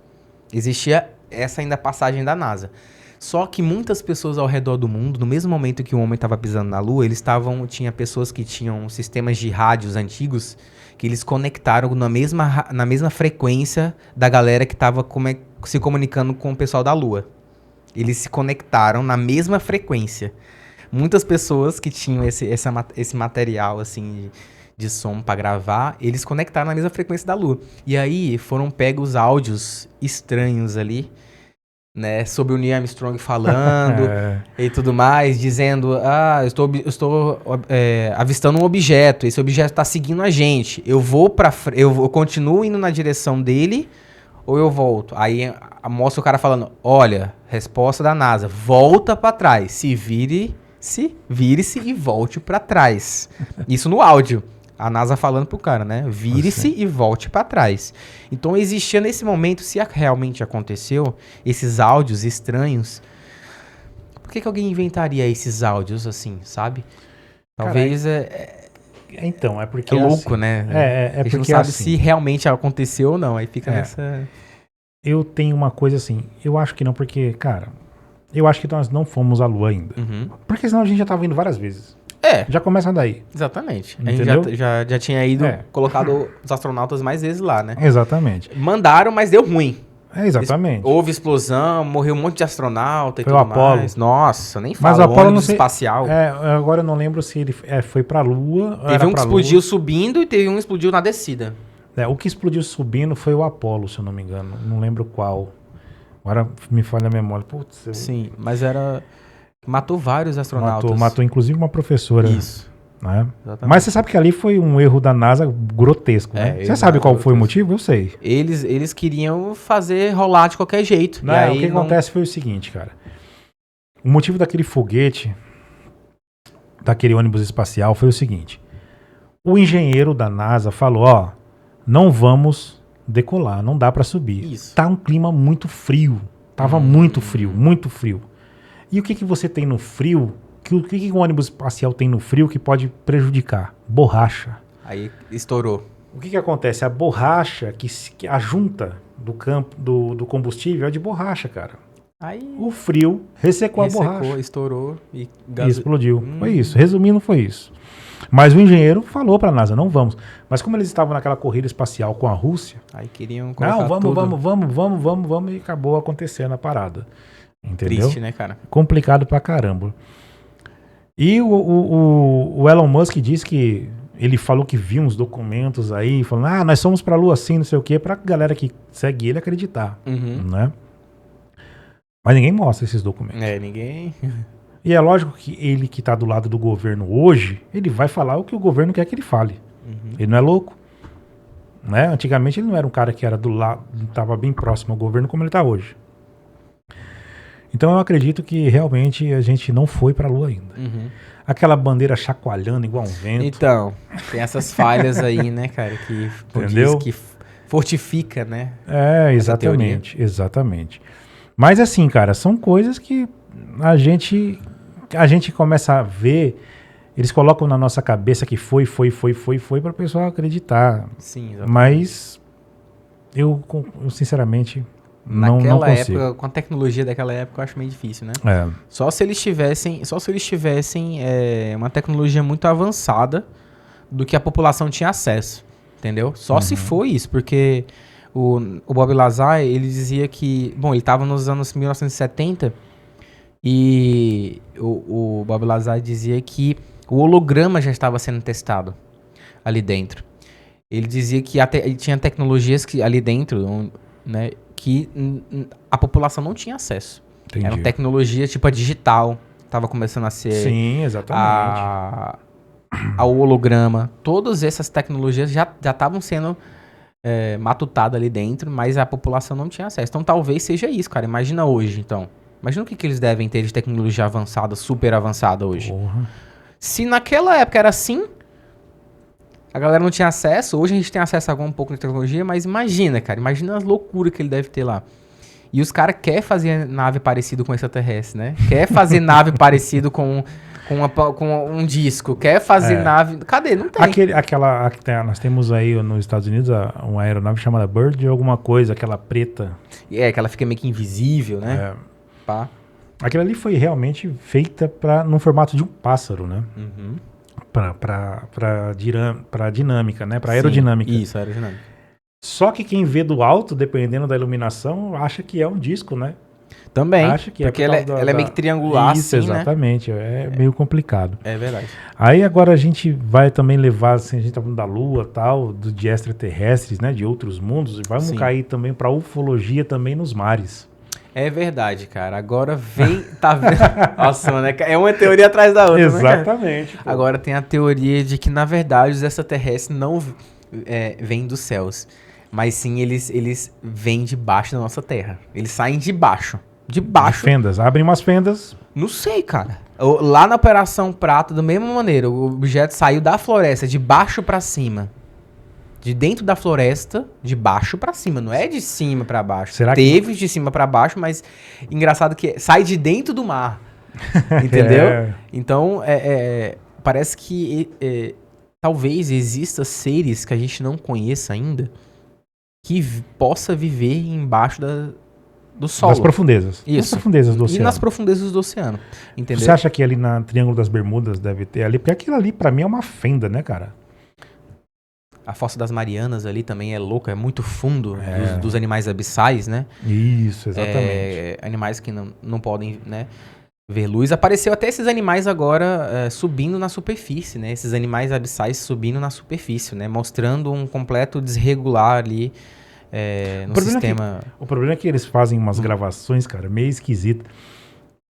Existia essa ainda passagem da NASA. Só que muitas pessoas ao redor do mundo, no mesmo momento que o homem estava pisando na Lua, tinha pessoas que tinham sistemas de rádios antigos que eles conectaram na mesma frequência da galera que estava se comunicando com o pessoal da Lua. Eles se conectaram na mesma frequência. Muitas pessoas que tinham esse material assim de som para gravar, eles conectaram na mesma frequência da Lua. E aí foram pegos áudios estranhos ali, né, sobre o Neil Armstrong falando e tudo mais, dizendo, eu estou avistando um objeto, esse objeto está seguindo a gente, eu continuo indo na direção dele ou eu volto? Aí mostra o cara falando, olha, resposta da NASA, volta para trás, vire-se e volte para trás. Isso no áudio. A NASA falando pro cara, né? Vire-se e volte pra trás. Então existia nesse momento, se realmente aconteceu, esses áudios estranhos. Por que alguém inventaria esses áudios assim, sabe? Talvez Então, é porque é louco, assim, né? A gente não sabe assim, se realmente aconteceu ou não. Aí fica nessa... Eu tenho uma coisa assim, eu acho que não, porque, cara, eu acho que nós não fomos à Lua ainda. Uhum. Porque senão a gente já tava indo várias vezes. Já começa daí. Exatamente. Entendeu? A gente já tinha ido, colocado os astronautas mais vezes lá, né? Exatamente. Mandaram, mas deu ruim. Exatamente. Houve explosão, morreu um monte de astronauta e foi tudo o Apollo. Mais. Nossa, nem falo. Mas o Apollo não sei, espacial. Agora eu não lembro se ele foi pra Lua. Teve um que explodiu subindo e teve um que explodiu na descida. O que explodiu subindo foi o Apollo, se eu não me engano. Não lembro qual. Agora me falha a memória. Putz, Sim, mas era... Matou vários astronautas. matou inclusive uma professora. Isso. Né? Exatamente. Mas você sabe que ali foi um erro da NASA grotesco, né? Você sabe qual foi o motivo? Eu sei. Eles queriam fazer rolar de qualquer jeito. Não, e aí o que acontece foi o seguinte, cara. O motivo daquele foguete, daquele ônibus espacial, foi o seguinte. O engenheiro da NASA falou, ó, não vamos decolar, não dá pra subir. Isso. Tá um clima muito frio. Tava muito frio, muito frio. E o que você tem no frio? O que um ônibus espacial tem no frio que pode prejudicar? Borracha. Aí estourou. O que acontece? A borracha, que a junta do campo do combustível é de borracha, cara. Aí O frio ressecou a borracha. Estourou e explodiu. Foi isso. Resumindo, foi isso. Mas o engenheiro falou pra NASA, não vamos. Mas como eles estavam naquela corrida espacial com a Rússia... Aí queriam colocar não, tudo. vamos, e acabou acontecendo a parada. Entendeu? Triste, né, cara? Complicado pra caramba. E o Elon Musk disse que ele falou que viu uns documentos aí, falando, nós somos pra Lua assim, não sei o quê, pra galera que segue ele acreditar, né? Mas ninguém mostra esses documentos. Ninguém... E é lógico que ele que tá do lado do governo hoje, ele vai falar o que o governo quer que ele fale. Ele não é louco. Né? Antigamente ele não era um cara que era do lado, estava bem próximo ao governo como ele tá hoje. Então eu acredito que realmente a gente não foi pra Lua ainda. Aquela bandeira chacoalhando igual um vento. Então, tem essas falhas aí, né, cara, que entendeu? Que fortifica, né? Exatamente. Mas assim, cara, são coisas que a gente começa a ver, eles colocam na nossa cabeça que foi para o pessoal acreditar. Sim, exatamente. Mas eu sinceramente não consigo. Naquela época, com a tecnologia daquela época, eu acho meio difícil, né? Só se eles tivessem uma tecnologia muito avançada do que a população tinha acesso, entendeu? Só se for isso, porque o Bob Lazar, ele dizia que, bom, ele estava nos anos 1970 e o Bob Lazar dizia que o holograma já estava sendo testado ali dentro. Ele dizia que tinha tecnologias que ali dentro, né, que a população não tinha acesso. Entendi. Era uma tecnologia tipo a digital, estava começando a ser... Sim, exatamente. Ao holograma. Todas essas tecnologias já estavam sendo matutadas ali dentro, mas a população não tinha acesso. Então talvez seja isso, cara. Imagina hoje, então. Imagina o que eles devem ter de tecnologia avançada, super avançada hoje. Porra. Se naquela época era assim, a galera não tinha acesso, hoje a gente tem acesso a um pouco de tecnologia, mas imagina, cara, imagina as loucuras que ele deve ter lá. E os caras querem fazer nave parecido com extraterrestre, né? Quer fazer nave parecido com um disco, quer fazer nave... Cadê? Não tem. Nós temos aí nos Estados Unidos uma aeronave chamada Bird alguma coisa, aquela preta. Que ela fica meio que invisível, né? Pá. Aquilo ali foi realmente feita num formato de um pássaro, né? Pra dinâmica, né? Pra aerodinâmica. Isso, aerodinâmica. Só que quem vê do alto, dependendo da iluminação, acha que é um disco, né? Também, acha que porque ela é meio que triangular, isso, assim, exatamente, né? É meio complicado. É verdade. Aí agora a gente vai também levar, assim, a gente tá falando da Lua, tal, de extraterrestres, né? De outros mundos, e vamos cair também pra ufologia também nos mares. É verdade, cara. Agora vem... Tá vendo? Nossa, mano, é uma teoria atrás da outra, exatamente. Né, agora tem a teoria de que, na verdade, os extraterrestres não vêm dos céus. Mas sim, eles vêm debaixo da nossa Terra. Eles saem de baixo. De baixo. De fendas. Abrem umas fendas. Não sei, cara. Lá na Operação Prato, da mesma maneira, o objeto saiu da floresta, de baixo pra cima. De dentro da floresta, de baixo pra cima. Não é de cima pra baixo. Será Teve de cima pra baixo, mas engraçado que sai de dentro do mar. Entendeu? Então, parece que talvez exista seres que a gente não conheça ainda que possa viver embaixo do solo. Das profundezas. Isso. Nas profundezas do oceano. E nas profundezas do oceano. Entendeu? Você acha que ali na Triângulo das Bermudas deve ter ali? Porque aquilo ali pra mim é uma fenda, né, cara? A Fossa das Marianas ali também é louca, é muito fundo dos animais abissais, né? Isso, exatamente. Animais que não podem, né? ver luz. Apareceu até esses animais agora subindo na superfície, né? Esses animais abissais subindo na superfície, né? Mostrando um completo desregular ali no sistema. O problema é que eles fazem umas gravações, cara, meio esquisita.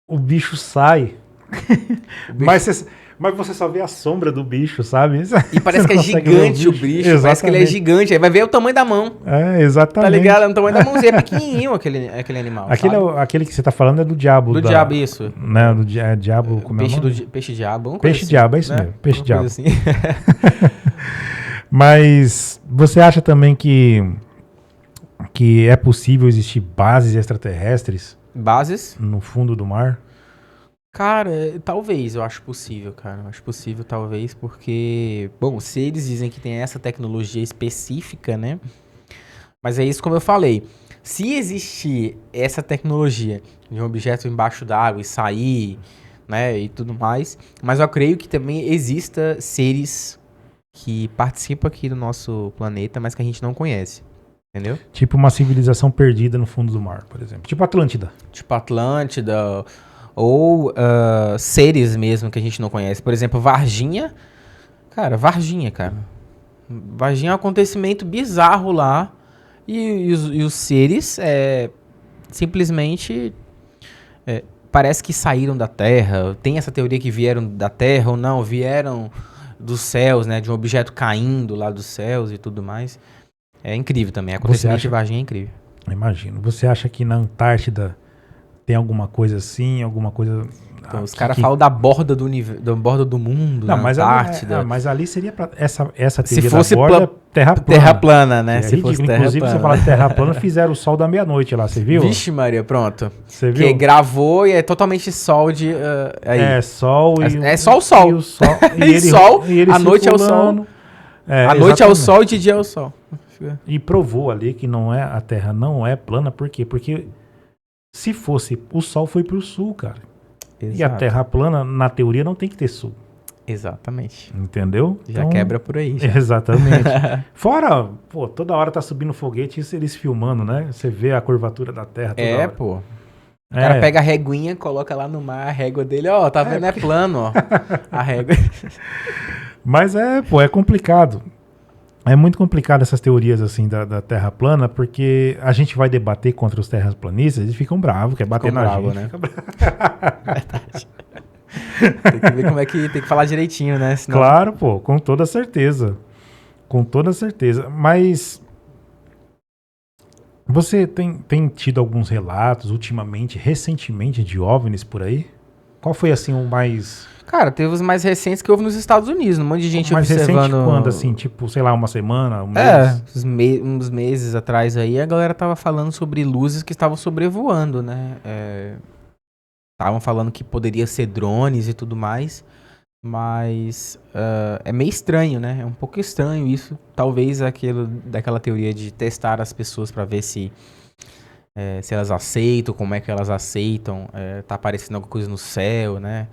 O bicho sai, mas você só vê a sombra do bicho, sabe? E parece que é gigante o bicho. Exatamente. Parece que ele é gigante. Aí vai ver o tamanho da mão. Exatamente. Tá ligado? É o tamanho da mãozinha. É pequenininho aquele animal. Aquele que você tá falando é do diabo. Do diabo, isso. Né, do diabo, como Peixe diabo. Peixe diabo, é isso mesmo. Peixe Uma diabo. coisa assim. Mas você acha também que é possível existir bases extraterrestres Bases? no fundo do mar? Cara, talvez, eu acho possível, cara. Eu acho possível, talvez, porque... Bom, se eles dizem que tem essa tecnologia específica, né? Mas é isso como eu falei. Se existir essa tecnologia de um objeto embaixo d'água e sair, né? E tudo mais... Mas eu creio que também exista seres que participam aqui do nosso planeta, mas que a gente não conhece. Entendeu? Tipo uma civilização perdida no fundo do mar, por exemplo. Tipo Atlântida. Tipo Atlântida... Ou seres mesmo que a gente não conhece. Por exemplo, Varginha. Cara, Varginha, cara. Varginha é um acontecimento bizarro lá. E os seres simplesmente parece que saíram da Terra. Tem essa teoria que vieram da Terra ou não. Vieram dos céus, né? De um objeto caindo lá dos céus e tudo mais. É incrível também. O acontecimento de Varginha é incrível. Imagino. Você acha que na Antártida tem alguma coisa assim, alguma coisa... Então, os caras falam da borda da borda do mundo, não, na mas Antártida. mas ali seria pra essa teoria se fosse da borda, terra plana. Terra plana, né? Se fosse inclusive, você falar de terra plana, fizeram o sol da meia-noite lá, você viu? Vixe Maria, pronto. Você viu? Que gravou e é totalmente sol de... aí. É sol e... É só o sol. E o sol. E ele a noite é o sol. A noite é o sol e de dia é o sol. E provou ali que a Terra não é plana, por quê? Porque... Se fosse, o Sol foi pro sul, cara. Exato. E a Terra plana, na teoria, não tem que ter sul. Exatamente. Entendeu? Já então, quebra por aí. Já. Exatamente. Fora, pô, toda hora tá subindo foguete, isso eles filmando, né? Você vê a curvatura da Terra toda hora. Pô. O cara pega a reguinha, coloca lá no mar, a régua dele, ó, tá vendo? É plano, ó. A régua. Mas é complicado. É muito complicado essas teorias assim da Terra plana, porque a gente vai debater contra os terraplanistas, eles ficam bravos, quer bater na gente. Né? Verdade. Tem que ver como é que tem que falar direitinho, né? Senão... Claro, pô, com toda certeza. Com toda certeza. Mas você tem tido alguns relatos recentemente, de OVNIs por aí? Qual foi assim o mais... Cara, teve os mais recentes que houve nos Estados Unidos, um monte de gente observando... Mais recente quando, assim, tipo, sei lá, uma semana, um mês? Uns meses atrás aí, a galera tava falando sobre luzes que estavam sobrevoando, né? Estavam falando que poderia ser drones e tudo mais, mas é meio estranho, né? É um pouco estranho isso. Talvez daquela teoria de testar as pessoas pra ver se elas aceitam, como é que elas aceitam, tá aparecendo alguma coisa no céu, né?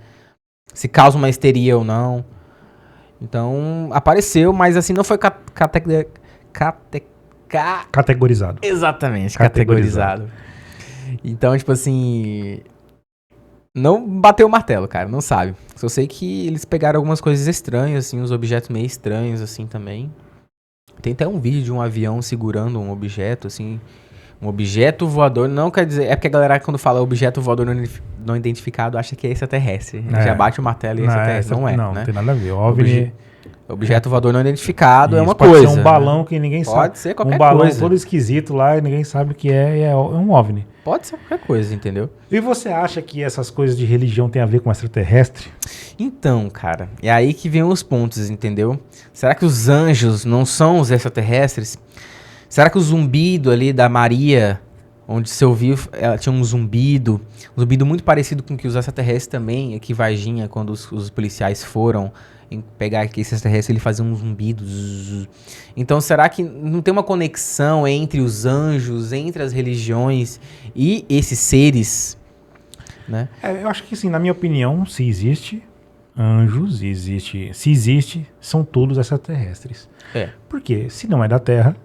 Se causa uma histeria ou não. Então, apareceu, mas assim, não foi categorizado. Exatamente, categorizado. Então, tipo assim... Não bateu o martelo, cara, não sabe. Só sei que eles pegaram algumas coisas estranhas, assim, uns objetos meio estranhos, assim, também. Tem até um vídeo de um avião segurando um objeto, assim... Um objeto voador, não quer dizer... É porque a galera, quando fala objeto voador não identificado, acha que é extraterrestre. Já bate o martelo e é extraterrestre. Não é, não, né? Não tem nada a ver. OVNI... Objeto voador não identificado é uma pode coisa. Pode ser um balão que ninguém sabe. Pode ser qualquer coisa. Um balão coisa. todo esquisito lá e ninguém sabe o que é um OVNI. Pode ser qualquer coisa, entendeu? E você acha que essas coisas de religião têm a ver com extraterrestre? Então, cara, é aí que vem os pontos, entendeu? Será que os anjos não são os extraterrestres? Será que o zumbido ali da Maria, onde se ouviu, ela tinha um zumbido muito parecido com o que os extraterrestres também, aqui em Varginha, quando os policiais foram pegar aqui esse extraterrestre, ele fazia um zumbido. Então, será que não tem uma conexão entre os anjos, entre as religiões e esses seres, né? Eu acho que, sim, na minha opinião, se existe anjos, se existe, são todos extraterrestres. Porque se não é da Terra...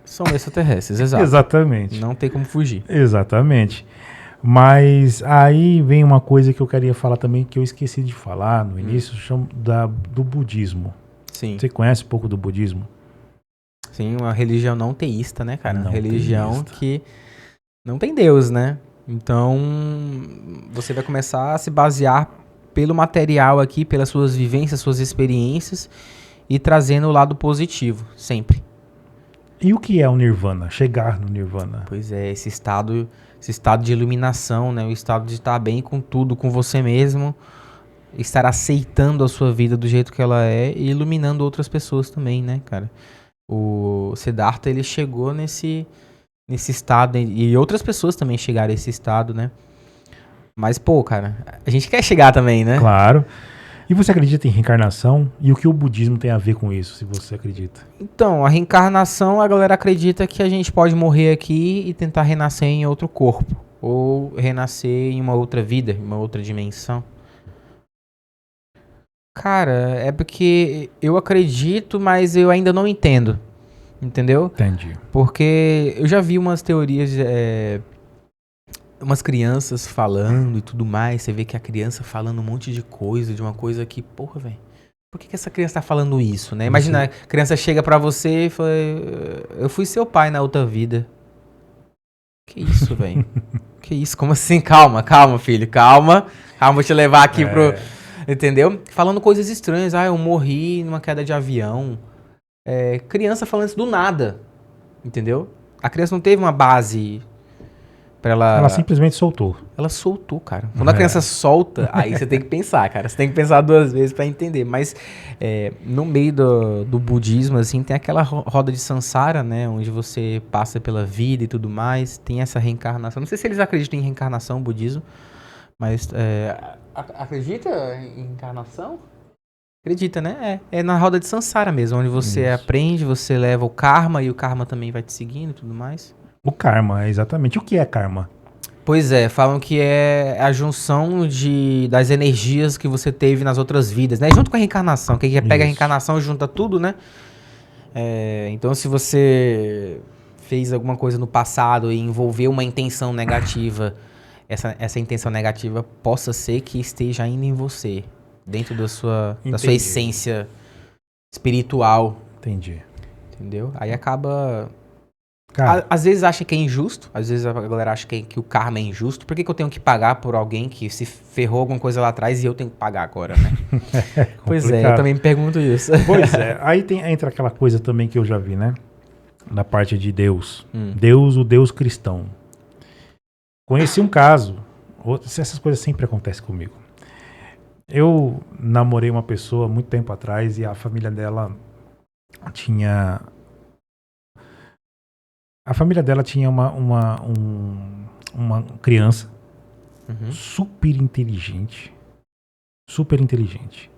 São extraterrestres, exato. Exatamente. Não tem como fugir. Exatamente. Mas aí vem uma coisa que eu queria falar também, que eu esqueci de falar no início, do budismo. Sim. Você conhece um pouco do budismo? Sim, uma religião não teísta, né, cara? Uma Não religião teísta. que não tem Deus, né? Então, você vai começar a se basear pelo material aqui, pelas suas vivências, suas experiências e trazendo o lado positivo, sempre. E o que é o Nirvana? Chegar no Nirvana? Pois é, esse estado de iluminação, né? O estado de estar bem com tudo, com você mesmo, estar aceitando a sua vida do jeito que ela é e iluminando outras pessoas também, né, cara? O Siddhartha, ele chegou nesse estado, e outras pessoas também chegaram a esse estado, né? Mas, pô, cara, a gente quer chegar também, né? Claro. E você acredita em reencarnação? E o que o budismo tem a ver com isso, se você acredita? Então, a reencarnação, a galera acredita que a gente pode morrer aqui e tentar renascer em outro corpo. Ou renascer em uma outra vida, em uma outra dimensão. Cara, é porque eu acredito, mas eu ainda não entendo. Entendeu? Entendi. Porque eu já vi umas teorias, umas crianças falando e tudo mais. Você vê que a criança falando um monte de coisa, de uma coisa que, porra, velho. Por que essa criança tá falando isso, né? Imagina, a criança chega pra você e fala, eu fui seu pai na outra vida. Que isso, velho? Que isso? Como assim? Calma, filho, calma. Calma, vou te levar aqui pro... Entendeu? Falando coisas estranhas. Ah, eu morri numa queda de avião. Criança falando isso do nada. Entendeu? A criança não teve uma base pra ela... Ela simplesmente soltou. Ela soltou, cara. Quando a criança solta, aí você tem que pensar, cara. Você tem que pensar duas vezes pra entender. Mas no meio do budismo, assim, tem aquela roda de samsara, né? Onde você passa pela vida e tudo mais. Tem essa reencarnação. Não sei se eles acreditam em reencarnação, budismo. Mas acredita em reencarnação? Acredita, né? É na roda de samsara mesmo. Onde você aprende, você leva o karma. E o karma também vai te seguindo e tudo mais. O karma, exatamente. O que é karma? Pois é, falam que é a junção das energias que você teve nas outras vidas, né? Junto com a reencarnação, que pega a reencarnação e junta tudo, né? Então, se você fez alguma coisa no passado e envolveu uma intenção negativa, essa intenção negativa possa ser que esteja ainda em você, dentro da sua essência espiritual. Entendi. Entendeu? Aí acaba... Cara, Às vezes acha que é injusto, às vezes a galera acha que o karma é injusto. Por que eu tenho que pagar por alguém que se ferrou alguma coisa lá atrás e eu tenho que pagar agora, né? Pois é, eu também me pergunto isso. Pois é, aí entra aquela coisa também que eu já vi, né? Na parte de Deus. Deus, o Deus cristão. Conheci um caso, essas coisas sempre acontecem comigo. Eu namorei uma pessoa muito tempo atrás e a família dela tinha... A família dela tinha uma criança super inteligente. Super inteligente.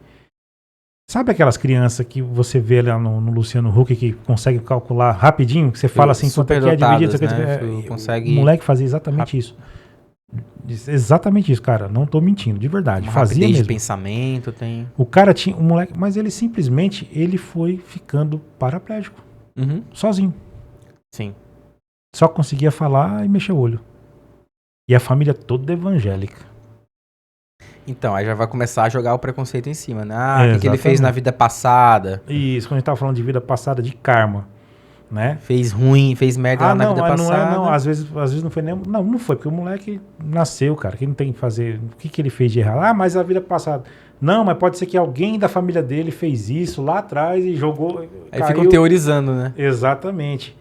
Sabe aquelas crianças que você vê lá no Luciano Huck que consegue calcular rapidinho? Que você fala assim, quanto é que é dividido? Né? Consegue... O moleque fazia exatamente isso. Exatamente isso, cara. Não tô mentindo, de verdade. Fazia mesmo. De pensamento, tem... O cara tinha... O moleque... Mas ele simplesmente... Ele foi ficando paraplégico. Sozinho. Sim. Só conseguia falar e mexer o olho. E a família toda evangélica. Então, aí já vai começar a jogar o preconceito em cima, né? O que ele fez na vida passada. Isso, quando a gente tava falando de vida passada, de karma, né? Fez ruim, fez merda lá na vida passada. Não, às vezes não foi nem... Não foi, porque o moleque nasceu, cara, que não tem que fazer... O que ele fez de errado? Mas a vida passada... Não, mas pode ser que alguém da família dele fez isso lá atrás e jogou... Aí ficam teorizando, né? Exatamente.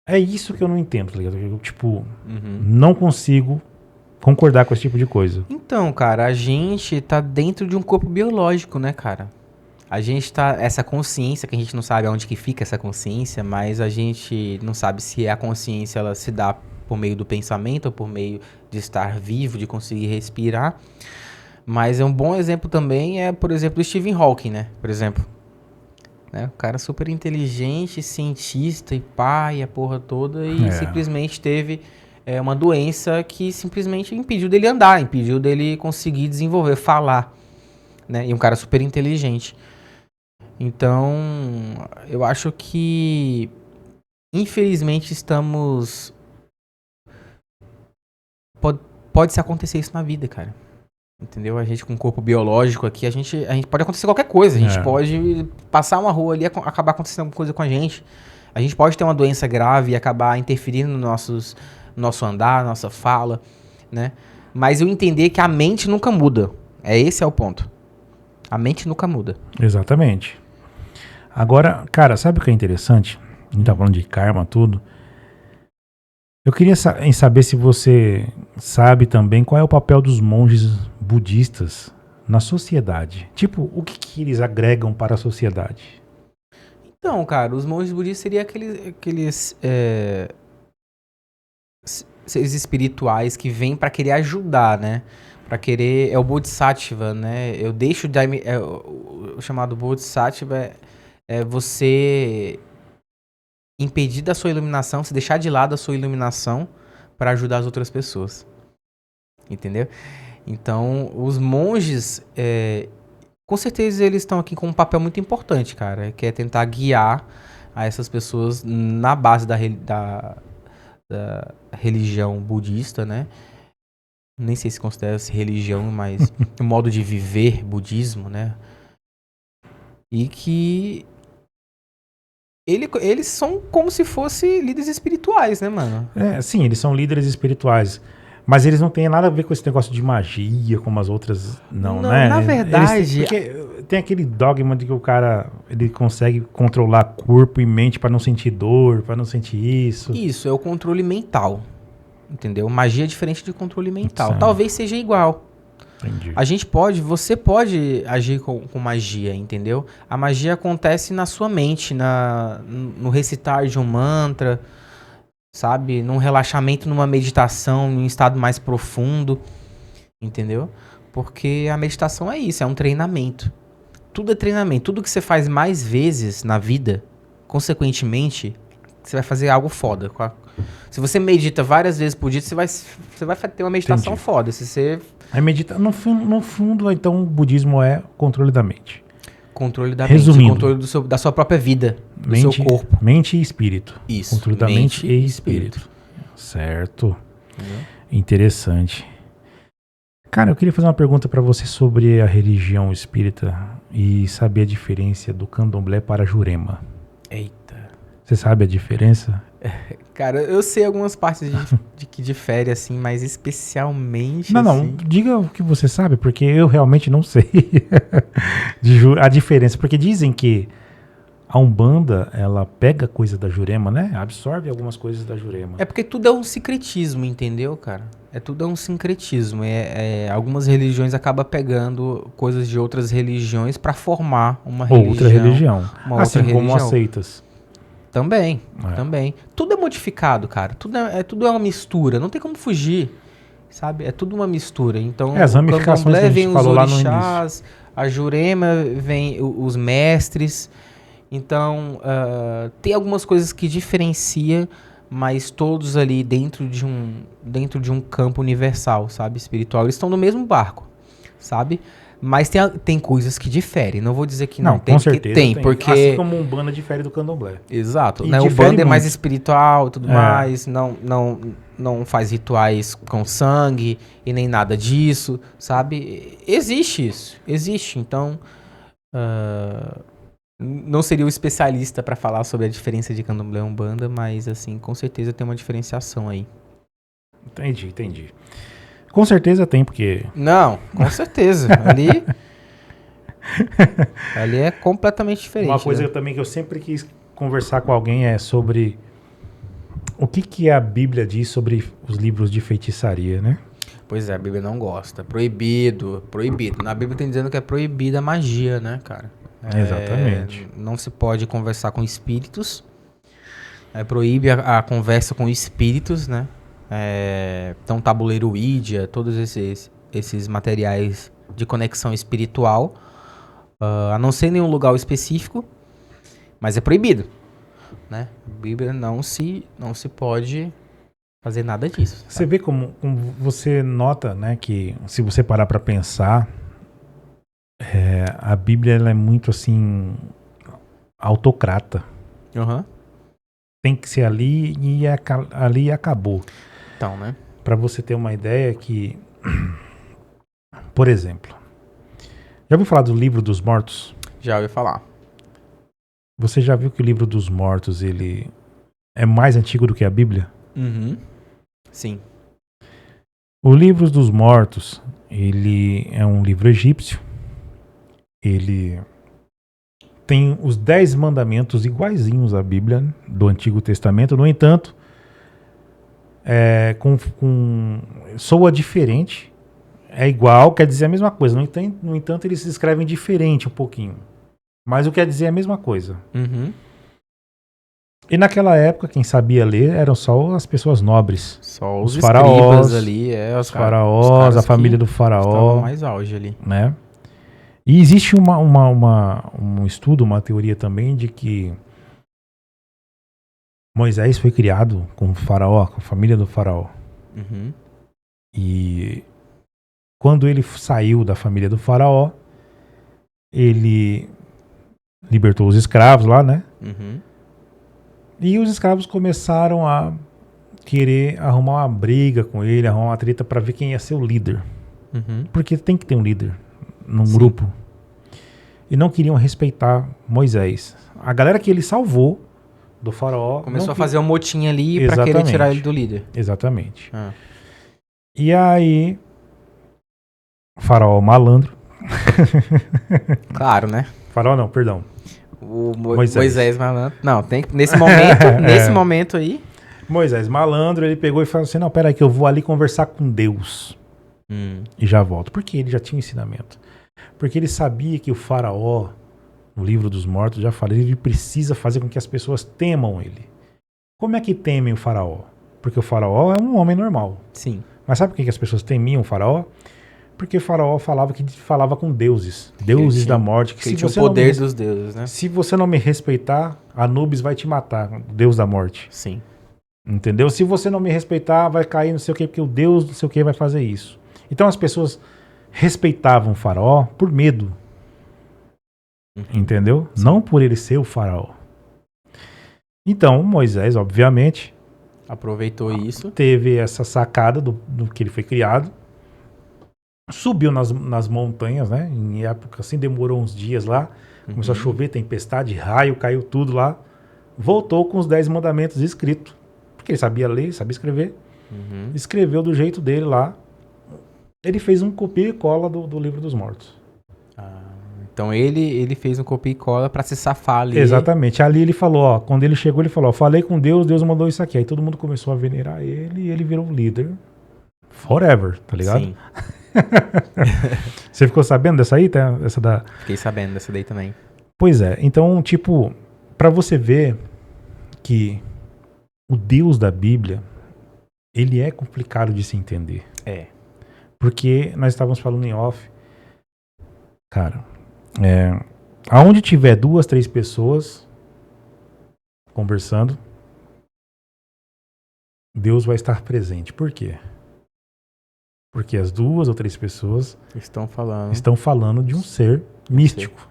É isso que eu não entendo, tá ligado? Eu, não consigo concordar com esse tipo de coisa. Então, cara, a gente tá dentro de um corpo biológico, né, cara? A gente tá... Essa consciência, que a gente não sabe aonde que fica essa consciência, mas a gente não sabe se a consciência ela se dá por meio do pensamento ou por meio de estar vivo, de conseguir respirar. Mas é um bom exemplo também por exemplo, o Stephen Hawking, né? Por exemplo. Né? O cara super inteligente, cientista e pai, a porra toda, e simplesmente teve uma doença que simplesmente impediu dele andar, impediu dele conseguir desenvolver, falar, né? E um cara super inteligente. Então, eu acho que, infelizmente, estamos pode se acontecer isso na vida, cara. Entendeu? A gente com um corpo biológico aqui, a gente pode acontecer qualquer coisa. A gente pode passar uma rua ali e acabar acontecendo alguma coisa com a gente. A gente pode ter uma doença grave e acabar interferindo no nosso andar, nossa fala, né? Mas eu entender que a mente nunca muda. Esse é o ponto. A mente nunca muda. Exatamente. Agora, cara, sabe o que é interessante? A gente tá falando de karma, tudo. Eu queria saber se você sabe também qual é o papel dos monges budistas na sociedade. Tipo, o que eles agregam para a sociedade? Então, cara, os monges budistas seriam aqueles seres espirituais que vêm para querer ajudar, né? Para querer... É o Bodhisattva, né? Eu deixo... o chamado Bodhisattva é você... impedir da sua iluminação, se deixar de lado a sua iluminação para ajudar as outras pessoas. Entendeu? Então, os monges, com certeza eles estão aqui com um papel muito importante, cara, que é tentar guiar a essas pessoas na base da religião budista, né? Nem sei se considera-se religião, mas o modo de viver budismo, né? E que eles são como se fossem líderes espirituais, né, mano? Sim, eles são líderes espirituais. Mas eles não têm nada a ver com esse negócio de magia, como as outras, não, né? Na verdade... Porque tem aquele dogma de que o cara ele consegue controlar corpo e mente para não sentir dor, para não sentir isso. Isso, é o controle mental. Entendeu? Magia é diferente de controle mental. Certo. Talvez seja igual. Entendi. Você pode agir com magia, entendeu? A magia acontece na sua mente, no recitar de um mantra, sabe? Num relaxamento, numa meditação, num estado mais profundo, entendeu? Porque a meditação é isso, é um treinamento. Tudo é treinamento. Tudo que você faz mais vezes na vida, consequentemente, você vai fazer algo foda. Se você medita várias vezes por dia, você vai ter uma meditação foda. Se você... No fundo, então, o budismo é controle da mente. Controle da Resumindo, mente, controle da sua própria vida, do seu corpo. Mente e espírito. Isso. Controle da mente e espírito. Certo. Interessante. Cara, eu queria fazer uma pergunta pra você sobre a religião espírita e saber a diferença do candomblé para Jurema. Eita. Você sabe a diferença? Cara, eu sei algumas partes de que difere, assim, mas especialmente... Não, diga o que você sabe, porque eu realmente não sei a diferença. Porque dizem que a Umbanda, ela pega coisa da Jurema, né? Absorve algumas coisas da Jurema. É porque tudo é um sincretismo, entendeu, cara? Tudo é um sincretismo. Algumas religiões acabam pegando coisas de outras religiões pra formar uma religião. Outra religião. Uma assim outra como religião. as seitas. Também. Tudo é modificado, cara. Tudo é uma mistura. Não tem como fugir, sabe? É tudo uma mistura. Então, as ramificações que a gente falou lá no início. A Jurema vem os mestres. Então, tem algumas coisas que diferencia, mas todos ali dentro de um campo universal, sabe? Espiritual. Eles estão no mesmo barco, sabe? Mas tem coisas que diferem. Não vou dizer que não. Com certeza tem. Porque... Assim como um Umbanda difere do candomblé. Exato. Né? O Umbanda é mais espiritual e tudo mais. Não faz rituais com sangue e nem nada disso, sabe? Existe isso. Existe. Então, não seria o especialista para falar sobre a diferença de candomblé e Umbanda, mas, assim, com certeza tem uma diferenciação aí. Entendi. Com certeza tem, porque... Não, com certeza. Ali é completamente diferente. Uma coisa também que eu sempre quis conversar com alguém é sobre o que a Bíblia diz sobre os livros de feitiçaria, né? Pois é, a Bíblia não gosta. Proibido. Na Bíblia tem dizendo que é proibida a magia, né, cara? Exatamente. Não se pode conversar com espíritos. Proíbe a conversa com espíritos, né? Então, tabuleiro Ouija, todos esses materiais de conexão espiritual, a não ser em nenhum lugar específico, mas é proibido, né? A Bíblia não se pode fazer nada disso. Você vê como você nota, né, que se você parar para pensar, a Bíblia ela é muito assim autocrata. Uhum. Tem que ser ali e ali acabou. Então, né? para você ter uma ideia que, por exemplo, já ouviu falar do Livro dos Mortos? Já ouvi falar. Você já viu que o Livro dos Mortos, ele é mais antigo do que a Bíblia? Uhum. Sim. O Livro dos Mortos, ele é um livro egípcio. Ele tem os 10 mandamentos iguaizinhos à Bíblia, né, do Antigo Testamento. No entanto, soa diferente. É igual, quer dizer a mesma coisa. No entanto, eles se escrevem diferente um pouquinho. Mas o que quer dizer é a mesma coisa. Uhum. E naquela época, quem sabia ler eram só as pessoas nobres. Só os faraós escribas ali, os faraós, a família do estavam faraó, mais auge ali. né? E existe um estudo, uma teoria também de que Moisés foi criado com o faraó, com a família do faraó. Uhum. E quando ele saiu da família do faraó, ele libertou os escravos lá, né? Uhum. E os escravos começaram a querer arrumar uma briga com ele, arrumar uma treta para ver quem ia ser o líder. Uhum. Porque tem que ter um líder num Sim. grupo. E não queriam respeitar Moisés. A galera que ele salvou do faraó... Começou a fazer um motim ali pra Exatamente. querer tirar ele do líder. Exatamente. Ah. E aí, o faraó malandro... Claro, né? Faraó não, perdão. O Moisés. malandro. Não, tem que nesse momento aí. Moisés malandro, ele pegou e falou assim, não, peraí que eu vou ali conversar com Deus. E já volto. Porque ele já tinha um ensinamento. Porque ele sabia que o faraó, no Livro dos Mortos, já falei, ele precisa fazer com que as pessoas temam ele. Como é que temem o faraó? Porque o faraó é um homem normal. Sim. Mas sabe por que as pessoas temiam o faraó? Porque o faraó falava com deuses. Deuses da morte. Que tinha o poder dos deuses, né? Se você não me respeitar, Anubis vai te matar. Deus da morte. Sim. Entendeu? Se você não me respeitar, vai cair não sei o que, porque o Deus não sei o que vai fazer isso. Então as pessoas respeitavam o faraó por medo. Entendeu? Sim. Não por ele ser o faraó. Então, Moisés, obviamente, aproveitou isso. Teve essa sacada do que ele foi criado. Subiu nas montanhas, né? Em época assim, demorou uns dias lá. Começou a chover, tempestade, raio, caiu tudo lá. Voltou com os 10 mandamentos escritos. Porque ele sabia ler, sabia escrever. Escreveu do jeito dele lá. Ele fez um copia e cola do Livro dos Mortos. Então ele fez um copia e cola pra se safar ali. Exatamente. Ali ele falou, ó, quando ele chegou, ele falou, ó, falei com Deus, Deus mandou isso aqui. Aí todo mundo começou a venerar ele e ele virou um líder forever, tá ligado? Sim. Você ficou sabendo dessa aí? Fiquei sabendo dessa daí também. Pois é. Então, tipo, pra você ver que o Deus da Bíblia, ele é complicado de se entender. É. Porque nós estávamos falando em off, cara, aonde tiver 2, 3 pessoas conversando, Deus vai estar presente. Por quê? Porque as 2 ou 3 pessoas estão falando de um ser místico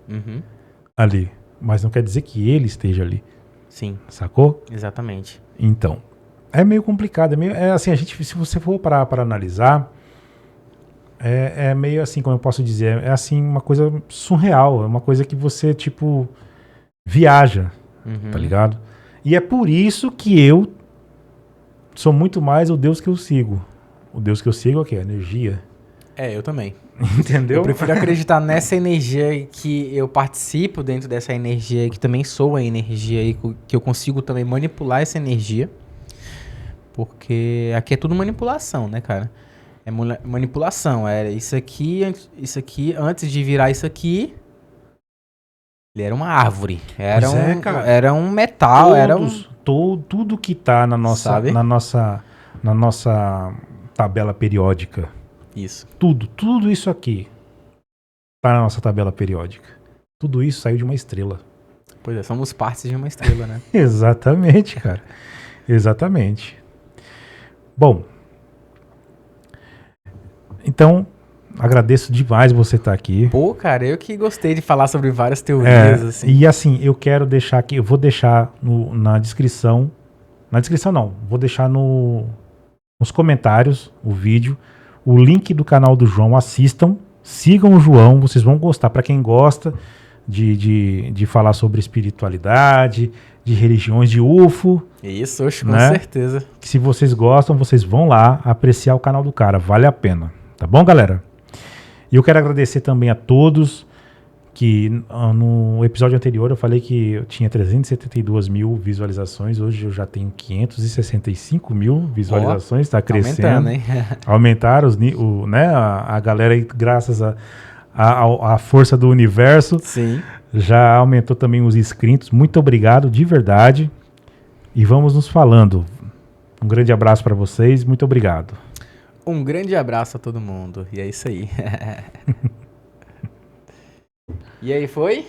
ali. Mas não quer dizer que ele esteja ali. Sim. Sacou? Exatamente. Então, é meio complicado. É assim, se você for para analisar, é meio assim, como eu posso dizer, é assim uma coisa surreal. É uma coisa que você, tipo, viaja, tá ligado? E é por isso que eu sou muito mais o Deus que eu sigo. O Deus que eu sigo é o quê? Energia. Eu também. Entendeu? Eu prefiro acreditar nessa energia que eu participo dentro dessa energia, que também sou a energia e que eu consigo também manipular essa energia. Porque aqui é tudo manipulação, né, cara? É manipulação. Isso aqui, antes de virar isso aqui, ele era uma árvore. Era um metal. Tudo que tá na nossa tabela periódica. Isso. Tudo isso aqui tá na nossa tabela periódica. Tudo isso saiu de uma estrela. Pois é, somos partes de uma estrela, né? Exatamente, cara. Exatamente. Bom, então, agradeço demais você estar aqui. Pô, cara, eu que gostei de falar sobre várias teorias, assim. E assim, eu quero deixar aqui, eu vou deixar na descrição. Na descrição não, vou deixar no nos comentários o vídeo, o link do canal do João, assistam, sigam o João, vocês vão gostar. Para quem gosta de falar sobre espiritualidade, de religiões, de UFO. Isso, oxe, com né? certeza. Se vocês gostam, vocês vão lá apreciar o canal do cara, vale a pena. Tá bom, galera? E eu quero agradecer também a todos que no episódio anterior eu falei que eu tinha 372 mil visualizações, hoje eu já tenho 565 mil visualizações, está crescendo. Aumentando, hein? Aumentaram né, a galera aí, graças a força do universo. Sim. Já aumentou também os inscritos. Muito obrigado, de verdade. E vamos nos falando. Um grande abraço para vocês, muito obrigado. Um grande abraço a todo mundo. E é isso aí. E aí, foi?